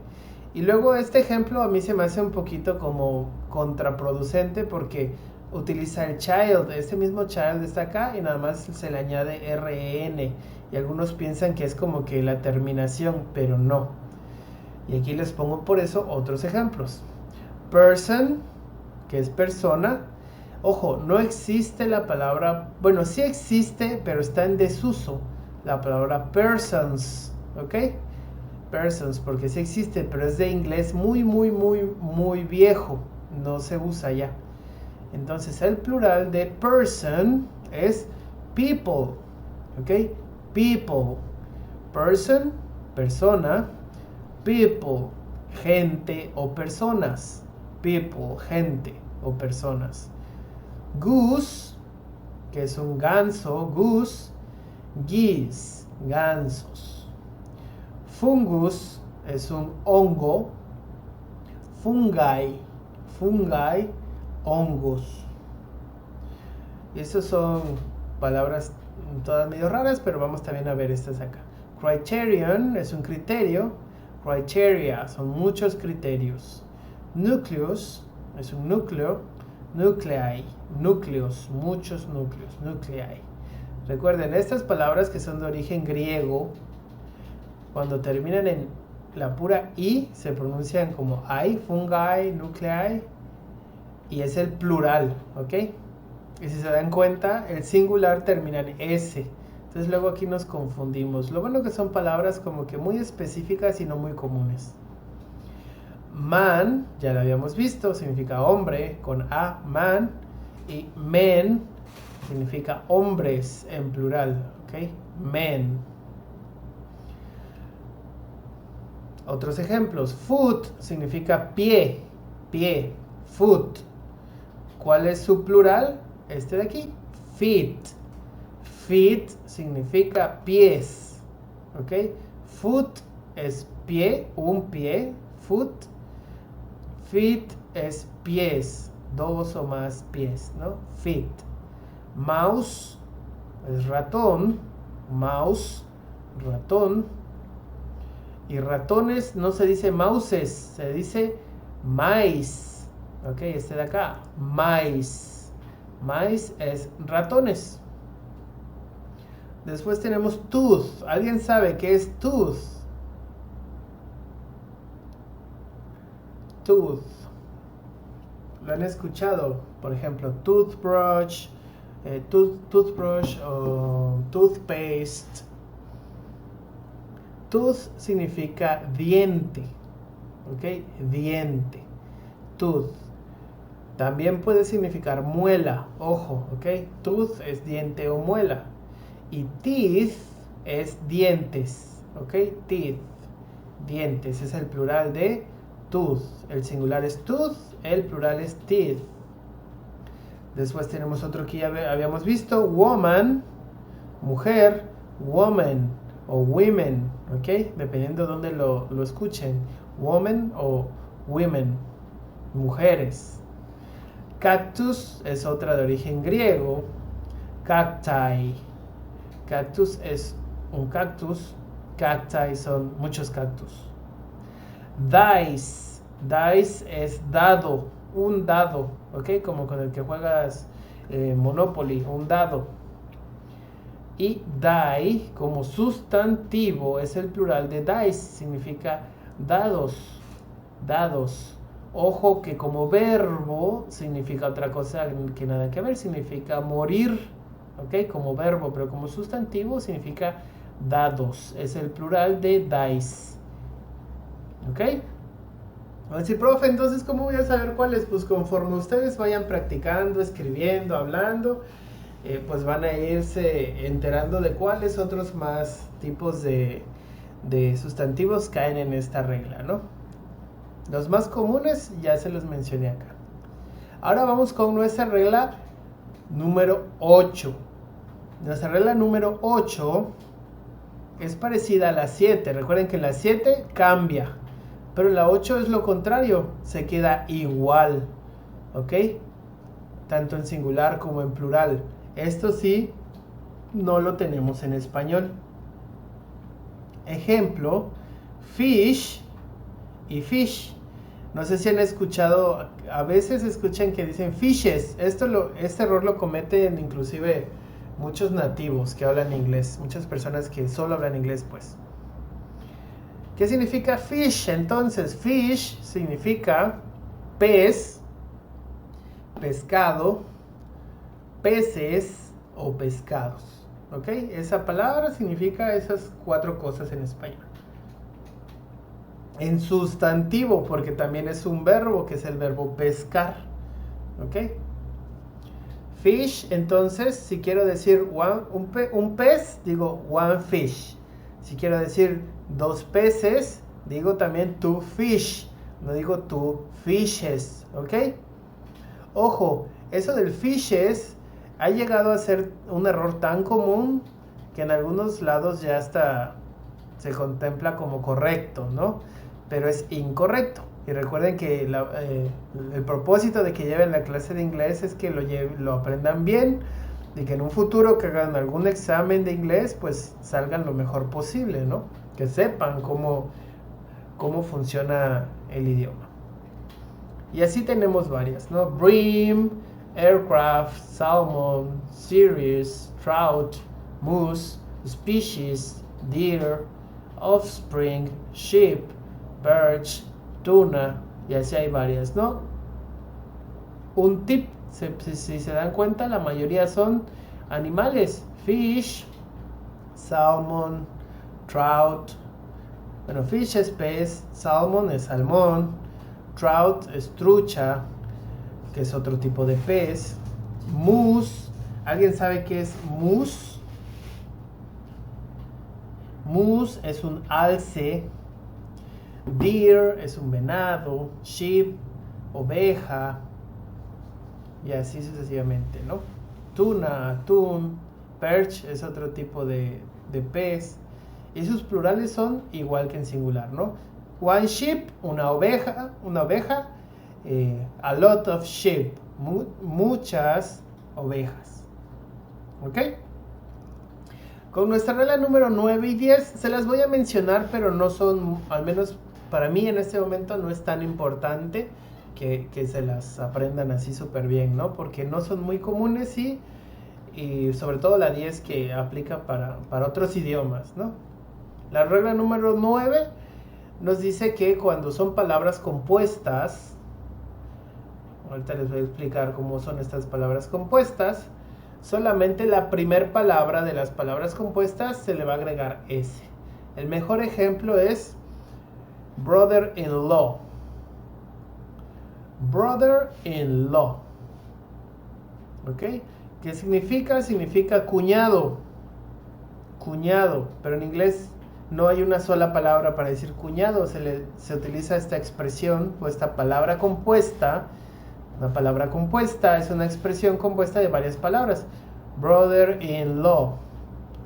Y luego este ejemplo a mí se me hace un poquito como contraproducente porque utiliza el child. Este mismo child está acá y nada más se le añade RN. Y algunos piensan que es como que la terminación, pero no. Y aquí les pongo por eso otros ejemplos. Person, que es persona. Ojo, no existe la palabra, bueno, sí existe, pero está en desuso la palabra persons, ¿ok? Persons, porque sí existe, pero es de inglés muy viejo, no se usa ya. Entonces el plural de person es people, ¿ok? People, person, persona, people, gente o personas, people, gente o personas. Goose, que es un ganso, goose, geese, gansos. Fungus es un hongo, fungi, hongos. Y estas son palabras todas medio raras, pero vamos también a ver estas acá. Criterion es un criterio, criteria son muchos criterios. Nucleus es un núcleo, nuclei, núcleos, muchos núcleos, nuclei. Recuerden, estas palabras que son de origen griego, cuando terminan en la pura I, se pronuncian como I, fungi, nuclei, y es el plural, ¿ok? Y si se dan cuenta, el singular termina en S. Entonces luego aquí nos confundimos. Lo bueno que son palabras como que muy específicas y no muy comunes. Man, ya lo habíamos visto, significa hombre, con A, man. Y men significa hombres en plural, ¿ok? Men. Otros ejemplos. Foot significa pie, pie, foot. ¿Cuál es su plural? Este de aquí, feet. Feet significa pies, ¿ok? Foot es pie, un pie, foot. Feet es pies, dos o más pies, ¿no? Feet. Mouse es ratón, mouse, ratón. Y ratones no se dice mouses, se dice mice. Ok, este de acá, mice. Mice es ratones. Después tenemos tooth. ¿Alguien sabe qué es tooth? Tooth. ¿Lo han escuchado? Por ejemplo, toothbrush, toothbrush o toothpaste. Tooth significa diente, ¿ok? Diente, tooth. También puede significar muela, ojo, ¿ok? Tooth es diente o muela. Y teeth es dientes, ¿ok? Teeth, dientes, es el plural de tooth. El singular es tooth, el plural es teeth. Después tenemos otro que ya habíamos visto, woman, mujer, woman o women, ¿ok? Dependiendo de dónde lo escuchen. Woman o women, mujeres. Cactus es otra de origen griego. Cacti. Cactus es un cactus. Cacti son muchos cactus. Dice. Dice es dado. Un dado, ¿ok? Como con el que juegas Monopoly, un dado. Y die como sustantivo es el plural de dice, significa dados, dados. Ojo que como verbo significa otra cosa que nada que ver, significa morir, ¿ok? Como verbo, pero como sustantivo significa dados, es el plural de dais, ¿ok? Va a decir, profe, entonces, ¿cómo voy a saber cuáles? Pues conforme ustedes vayan practicando, escribiendo, hablando, pues van a irse enterando de cuáles otros más tipos de sustantivos caen en esta regla, ¿no? Los más comunes ya se los mencioné acá. Ahora vamos con nuestra regla número 8. Nuestra regla número 8 es parecida a la 7. Recuerden que la 7 cambia, pero la 8 es lo contrario, se queda igual, ¿ok? Tanto en singular como en plural. Esto sí, no lo tenemos en español. Ejemplo, fish y fish. No sé si han escuchado, a veces escuchan que dicen fishes. Este error lo cometen inclusive muchos nativos que hablan inglés, muchas personas que solo hablan inglés, pues. ¿Qué significa fish? Entonces, fish significa pez, pescado, peces o pescados. ¿Ok? Esa palabra significa esas 4 cosas en español. En sustantivo, porque también es un verbo, que es el verbo pescar. ¿Ok? Fish, entonces, si quiero decir un pez, digo one fish. Si quiero decir 2 peces, digo también 2 fish. No digo 2 fishes. ¿Ok? Ojo, eso del fishes ha llegado a ser un error tan común que en algunos lados ya hasta se contempla como correcto, ¿no? Pero es incorrecto. Y recuerden que el propósito de que lleven la clase de inglés es que lo aprendan bien y que en un futuro que hagan algún examen de inglés, pues salgan lo mejor posible, ¿no? Que sepan cómo funciona el idioma. Y así tenemos varias, ¿no? Bream, aircraft, salmon, series, trout, moose, species, deer, offspring, sheep, birch, tuna, y así hay varias, ¿no? Un tip, si se dan cuenta, la mayoría son animales. Fish, salmon, trout. Bueno, fish es pez, salmon es salmón, trout es trucha, que es otro tipo de pez. Moose, ¿alguien sabe qué es moose? Moose es un alce. Deer es un venado. Sheep, oveja. Y así sucesivamente, ¿no? Tuna, atún. Perch es otro tipo de pez. Y sus plurales son igual que en singular, ¿no? One sheep, una oveja. A lot of sheep, muchas ovejas. ¿Ok? Con nuestra regla número 9 y 10 se las voy a mencionar, pero no son, al menos para mí en este momento, no es tan importante que se las aprendan así súper bien, ¿no? Porque no son muy comunes y sobre todo la 10 que aplica para otros idiomas, ¿no? La regla número 9 nos dice que cuando son palabras compuestas, ahorita les voy a explicar cómo son estas palabras compuestas, solamente la primer palabra de las palabras compuestas se le va a agregar S. El mejor ejemplo es brother-in-law. Brother-in-law. ¿Ok? ¿Qué significa? Significa cuñado. Cuñado. Pero en inglés no hay una sola palabra para decir cuñado. Se utiliza esta expresión o esta palabra compuesta. Una palabra compuesta es una expresión compuesta de varias palabras. Brother-in-law,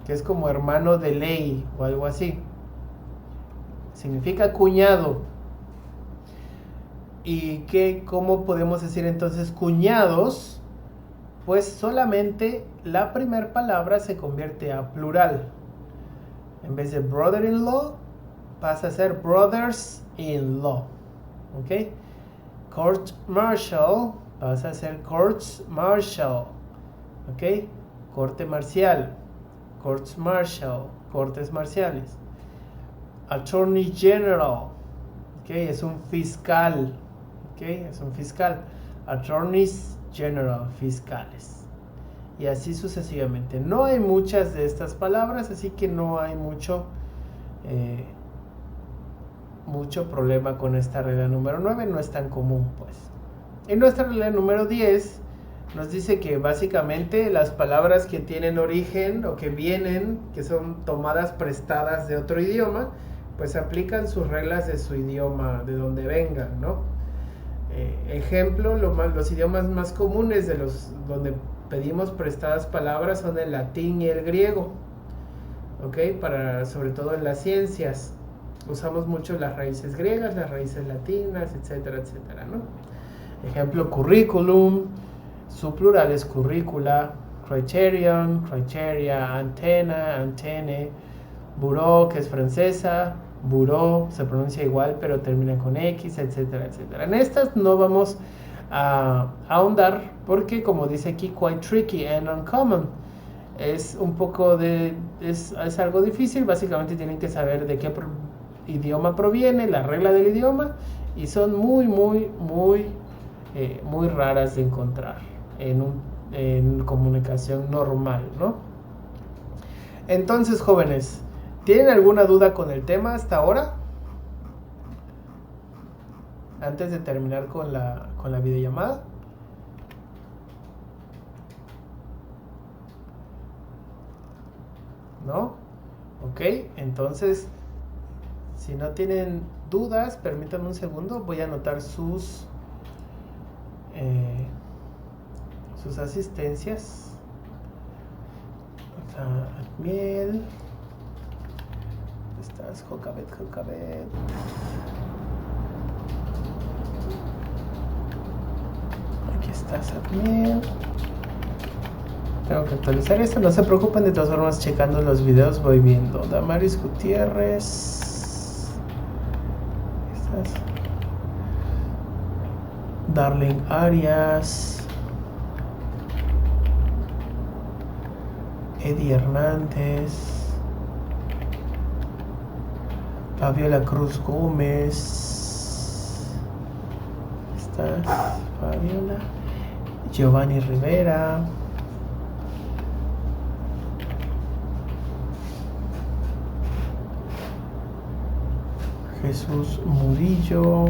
que es como hermano de ley o algo así. Significa cuñado. ¿Y cómo podemos decir entonces cuñados? Pues solamente la primera palabra se convierte a plural. En vez de brother-in-law, pasa a ser brothers-in-law. ¿Ok? Court martial pasa a ser courts martial. ¿Ok? Corte marcial. Courts martial. Cortes Attorney General, ¿okay? Es un fiscal, ¿ok? Es un fiscal. Attorneys General, fiscales. Y así sucesivamente. No hay muchas de estas palabras, así que no hay mucho problema con esta regla número 9, no es tan común, pues. En nuestra regla número 10 nos dice que básicamente las palabras que tienen origen o que vienen, que son tomadas prestadas de otro idioma, pues aplican sus reglas de su idioma, de donde vengan, ¿no? Ejemplo, los idiomas más comunes de los donde pedimos prestadas palabras son el latín y el griego, ¿ok? Sobre todo en las ciencias. Usamos mucho las raíces griegas, las raíces latinas, etcétera, etcétera, ¿no? Ejemplo, curriculum, su plural es curricula, criterion, criteria, antena, antenne, bureau, que es francesa, bureau, se pronuncia igual pero termina con X, etcétera, etcétera. En estas no vamos a ahondar porque, como dice aquí, quite tricky and uncommon. Es un poco es algo difícil, básicamente tienen que saber de qué idioma proviene, la regla del idioma, y son muy raras de encontrar en comunicación normal, ¿no? Entonces, jóvenes, ¿tienen alguna duda con el tema hasta ahora? Antes de terminar con la videollamada. ¿No? Ok, entonces, si no tienen dudas, permítanme un segundo, voy a anotar sus asistencias. Miel. Estás, Jocabet. Aquí estás, Miel. Tengo que actualizar esto, no se preocupen, de todas formas checando los videos voy viendo. Damaris Gutiérrez. ¿Estás? Darling Arias. Eddie Hernández. Fabiola Cruz Gómez. ¿Estás, Fabiola? Giovanni Rivera. Jesús Murillo.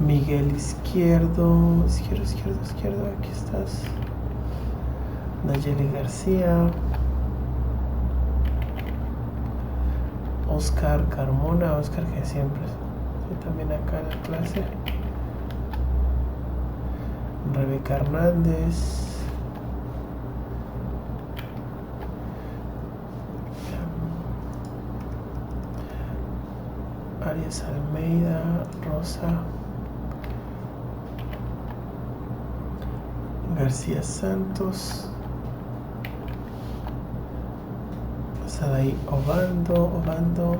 Miguel Izquierdo, aquí estás. Nayeli García. Oscar Carmona, Oscar que siempre estoy también acá en la clase. Rebeca Hernández. Arias Almeida, Rosa García Santos, Sadaí Obando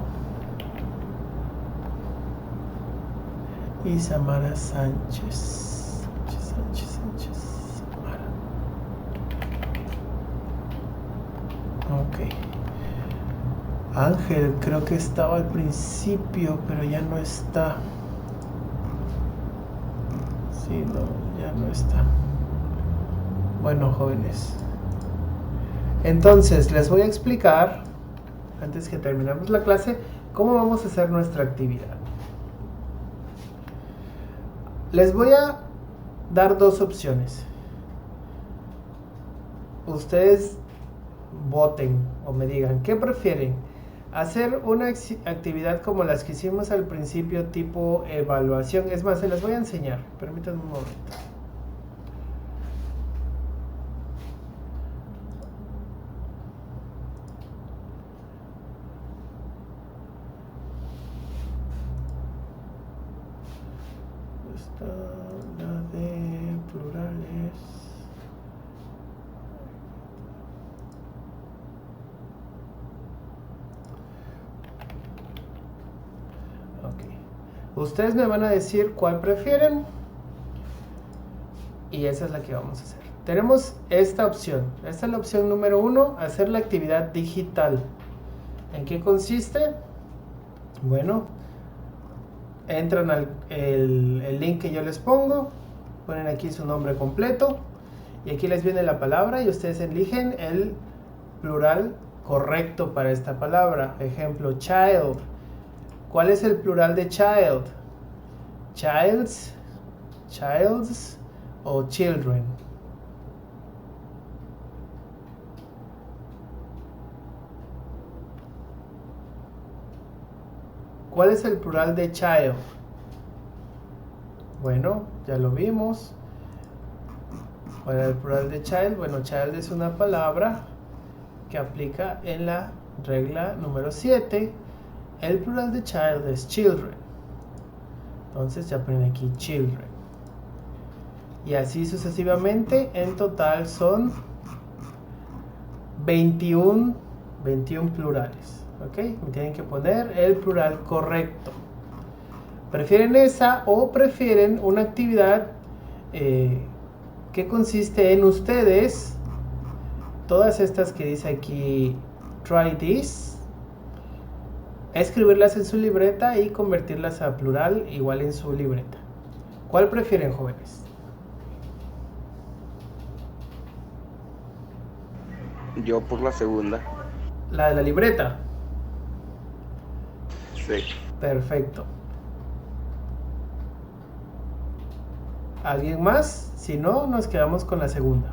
y Samara Sánchez. Samara. Ok. Ángel, creo que estaba al principio, pero ya no está. Sí, no, ya no está. Bueno, jóvenes. Entonces, les voy a explicar, antes que terminemos la clase, cómo vamos a hacer nuestra actividad. Les voy a dar dos opciones. Ustedes voten o me digan, ¿qué prefieren? Hacer una actividad como las que hicimos al principio, tipo evaluación. Es más, se las voy a enseñar. Permítanme un momento. Está la de plurales. Ustedes me van a decir cuál prefieren y esa es la que vamos a hacer. Tenemos esta opción. Esta es la opción número 1, hacer la actividad digital. ¿En qué consiste? Bueno, entran al el link que yo les pongo, ponen aquí su nombre completo y aquí les viene la palabra y ustedes eligen el plural correcto para esta palabra. Ejemplo, child. ¿Cuál es el plural de child? Childs, childs o children. ¿Cuál es el plural de child? Bueno, ya lo vimos. ¿Cuál es el plural de child? Bueno, child es una palabra que aplica en la regla número 7. El plural de child es children. Entonces ya ponen aquí children. Y así sucesivamente. En total son 21 plurales. ¿Ok? Me tienen que poner el plural correcto. ¿Prefieren esa o prefieren una actividad que consiste en ustedes, todas estas que dice aquí, try this, escribirlas en su libreta y convertirlas a plural igual en su libreta? ¿Cuál prefieren, jóvenes? Yo por la segunda. La de la libreta. Sí. Perfecto. ¿Alguien más? Si no, nos quedamos con la segunda.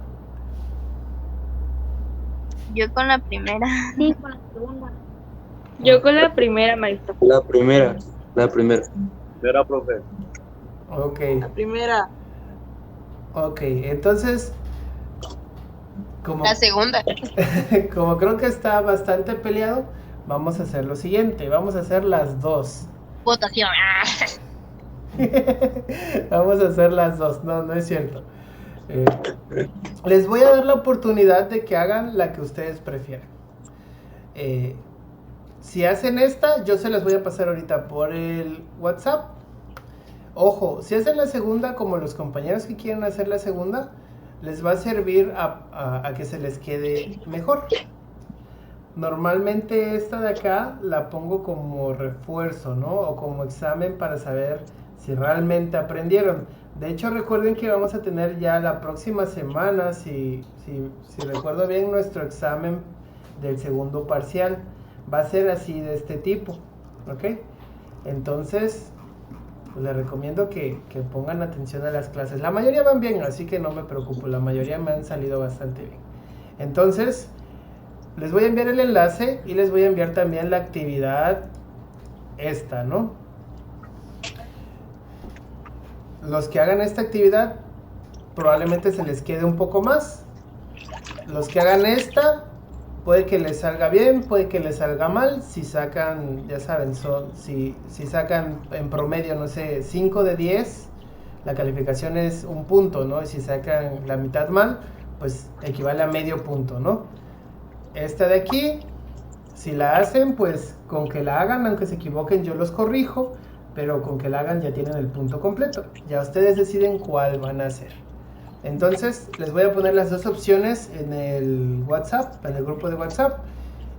Yo con la primera. Sí, con la segunda. Yo con la primera, maestro. La primera. Era, profe. Ok. La primera. Ok, entonces, como, La segunda. como creo que está bastante peleado, vamos a hacer lo siguiente. Vamos a hacer las dos. Votación. Vamos a hacer las dos. No, no es cierto. Les voy a dar la oportunidad de que hagan la que ustedes prefieran. Si hacen esta, yo se las voy a pasar ahorita por el WhatsApp. Ojo, si hacen la segunda, como los compañeros que quieren hacer la segunda, les va a servir a que se les quede mejor. Normalmente esta de acá la pongo como refuerzo, ¿no? O como examen para saber si realmente aprendieron. De hecho, recuerden que vamos a tener ya la próxima semana, si recuerdo bien, nuestro examen del segundo parcial. Va a ser así, de este tipo, ¿ok? Entonces, pues les recomiendo que pongan atención a las clases. La mayoría van bien, así que no me preocupo. La mayoría me han salido bastante bien. Entonces, les voy a enviar el enlace y les voy a enviar también la actividad esta, ¿no? Los que hagan esta actividad probablemente se les quede un poco más. Los que hagan esta, puede que les salga bien, puede que les salga mal. Si sacan, ya saben, si sacan en promedio, no sé, 5 de 10, la calificación es un punto, ¿no? Y si sacan la mitad mal, pues equivale a medio punto, ¿no? Esta de aquí, si la hacen, pues con que la hagan, aunque se equivoquen, yo los corrijo, pero con que la hagan ya tienen el punto completo. Ya ustedes deciden cuál van a hacer. Entonces, les voy a poner las dos opciones en el WhatsApp, en el grupo de WhatsApp,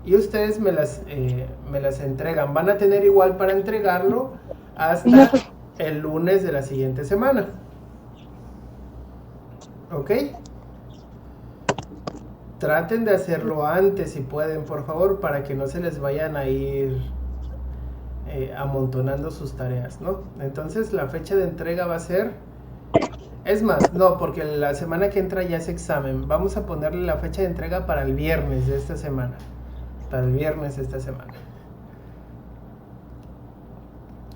y ustedes me las entregan. Van a tener igual para entregarlo hasta el lunes de la siguiente semana. ¿Ok? Traten de hacerlo antes si pueden, por favor, para que no se les vayan a ir amontonando sus tareas, ¿no? Entonces la fecha de entrega va a ser... Es más, no, porque la semana que entra ya es examen. Vamos a ponerle la fecha de entrega para el viernes de esta semana. Para el viernes de esta semana.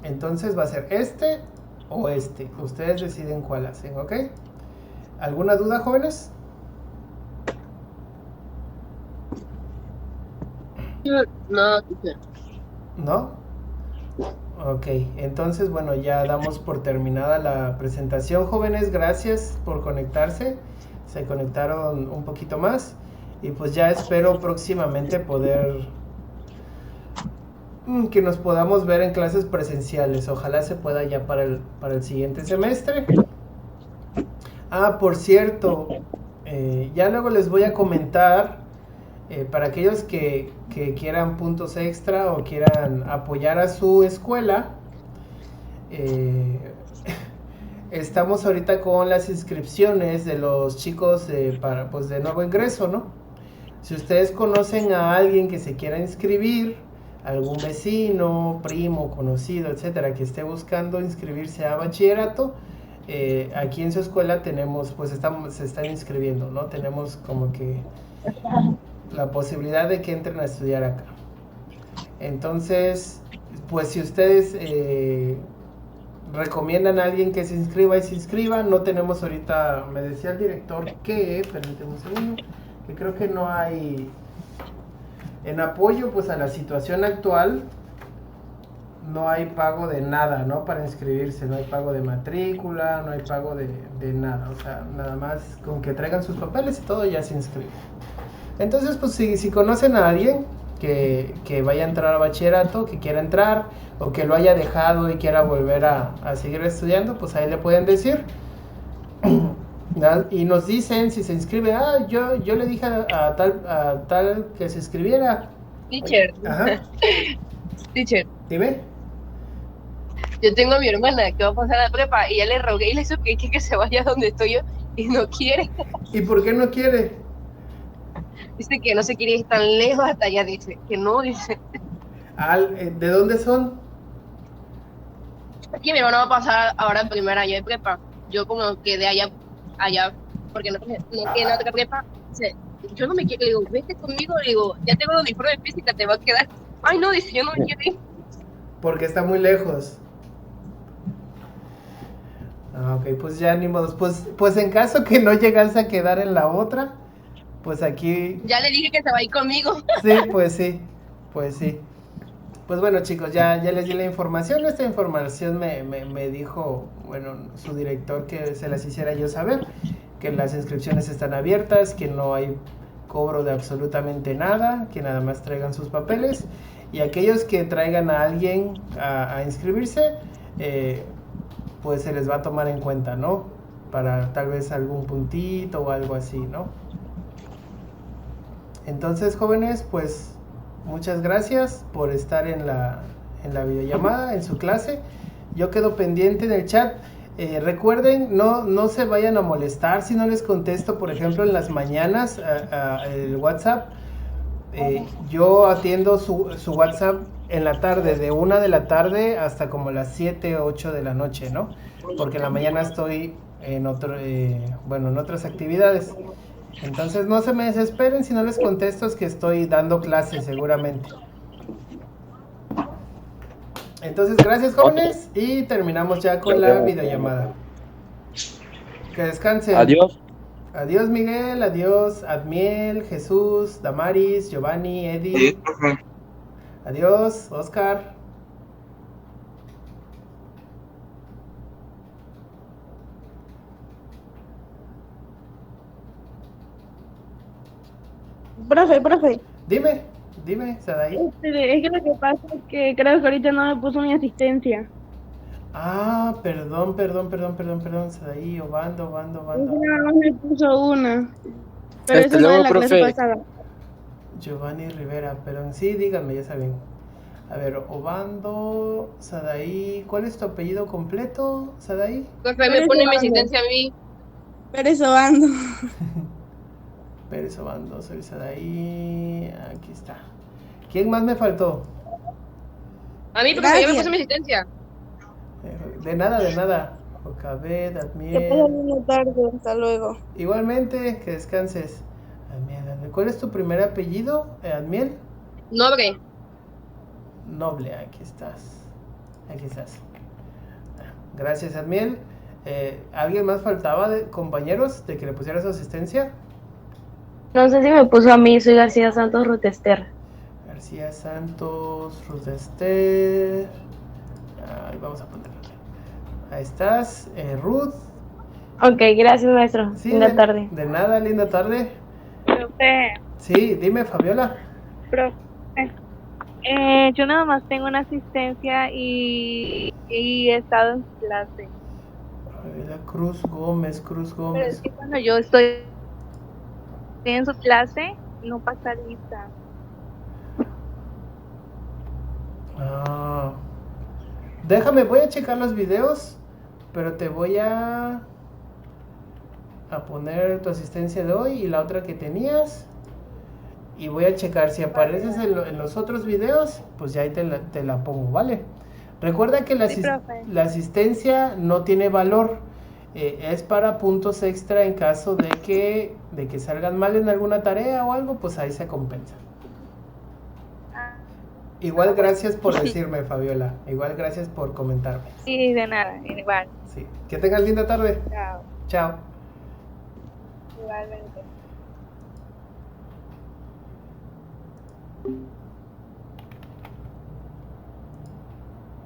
Entonces va a ser este o este. Ustedes deciden cuál hacen, ¿ok? ¿Alguna duda, jóvenes? No, teacher. ¿No? Ok, entonces bueno, ya damos por terminada la presentación, jóvenes. Gracias por conectarse. Se conectaron un poquito más. Y pues ya espero próximamente poder... que nos podamos ver en clases presenciales. Ojalá se pueda ya para el siguiente semestre. Ah, por cierto, ya luego les voy a comentar Para aquellos que quieran puntos extra o quieran apoyar a su escuela, estamos ahorita con las inscripciones de los chicos pues de nuevo ingreso, ¿no? Si ustedes conocen a alguien que se quiera inscribir, algún vecino, primo, conocido, etcétera, que esté buscando inscribirse a bachillerato, aquí en su escuela tenemos, pues se están inscribiendo, ¿no? Tenemos como que la posibilidad de que entren a estudiar acá. Entonces, pues si ustedes recomiendan a alguien que se inscriba y se inscriba, no tenemos ahorita, me decía el director que, permíteme un segundo, que creo que no hay, en apoyo pues a la situación actual, no hay pago de nada, ¿no? Para inscribirse, no hay pago de matrícula, no hay pago de nada, o sea, nada más con que traigan sus papeles y todo ya se inscribe. Entonces, pues si conocen a alguien que vaya a entrar a bachillerato, que quiera entrar, o que lo haya dejado y quiera volver a seguir estudiando, pues ahí le pueden decir. Y nos dicen si se inscribe, yo le dije a tal que se inscribiera. Teacher. Ajá. Teacher, Dime. yo tengo a mi hermana que va a pasar a la prepa y ya le rogué y le supliqué que se vaya donde estoy yo y no quiere. ¿Y por qué no quiere? Dice que no se quiere ir tan lejos hasta allá, dice que no, dice. ¿De dónde son? Aquí mi hermano va a pasar ahora en primer año de prepa. Yo como quedé allá, porque no quedé en otra prepa. Dice, yo no me quiero, le digo, vete conmigo, le digo, ya tengo el uniforme de física, te va a quedar. Ay, no, dice, yo no me quiero ir. Porque está muy lejos. Ok, pues ya ni modos. Pues en caso que no llegase a quedar en la otra, pues aquí... Ya le dije que se va a ir conmigo. Sí, pues sí, pues sí. Pues bueno, chicos, ya les di la información. Esta información me dijo, bueno, su director que se las hiciera yo saber, que las inscripciones están abiertas, que no hay cobro de absolutamente nada, que nada más traigan sus papeles. Y aquellos que traigan a alguien a inscribirse, pues se les va a tomar en cuenta, ¿no? Para tal vez algún puntito o algo así, ¿no? Entonces, jóvenes, pues muchas gracias por estar en la videollamada, en su clase. Yo quedo pendiente en el chat. Recuerden, no se vayan a molestar si no les contesto, por ejemplo, en las mañanas el WhatsApp. Yo atiendo su WhatsApp en la tarde, de 1 de la tarde hasta como las 7, 8 de la noche, ¿no? Porque en la mañana estoy en otras actividades. Entonces no se me desesperen si no les contesto, es que estoy dando clases seguramente. Entonces, gracias, jóvenes, y terminamos ya con la videollamada. Que descansen. Adiós. Adiós, Miguel, adiós, Admiel, Jesús, Damaris, Giovanni, Eddie. Adiós, Oscar. Profe. Dime, Sadaí. Es que lo que pasa es que creo que ahorita no me puso mi asistencia. Ah, perdón, Sadaí, Obando. Nada más me puso una. Pero Hasta eso no luego, es la clase profe. pasada. Giovanni Rivera, perdón, sí, díganme, ya saben. A ver, Obando, Sadaí, ¿cuál es tu apellido completo, Sadaí? Profe, me pone mi asistencia a mí. Pérez Obando. Pérez Obando, soy Sadaí, aquí está. ¿Quién más me faltó? A mí, profe, ya me puso mi asistencia. De nada. Jocabet, Que Admiel. pasen una tarde, hasta luego. Igualmente, que descanses. Admiel. ¿Cuál es tu primer apellido, Admiel? Nobre. Noble, aquí estás. Gracias, Admiel. ¿Alguien más faltaba, compañeros, de que le pusiera su asistencia? No sé si me puso a mí, soy García Santos Rutester. García Santos, Rutester. Ahí vamos a ponerlo. Ahí estás, Ruth. Ok, gracias, maestro. Sí, Linda tarde. De nada, linda tarde. Profe, Sí, dime, Fabiola. yo nada más tengo una asistencia y he estado en clase. Fabiola Cruz Gómez. Pero es que cuando yo estoy en su clase, no pasa lista. Ah. Déjame, voy a checar los videos, pero te voy a poner tu asistencia de hoy y la otra que tenías. Y voy a checar si apareces en los otros videos, pues ya ahí te la pongo, ¿vale? Recuerda que Sí, profe. la asistencia no tiene valor, es para puntos extra en caso de que salgan mal en alguna tarea o algo, pues ahí se compensa. Ah, Igual gracias por decirme, Fabiola, igual gracias por comentarme. sí, de nada, igual. Sí. Que tengas linda tarde. Chao. Chao. Igualmente.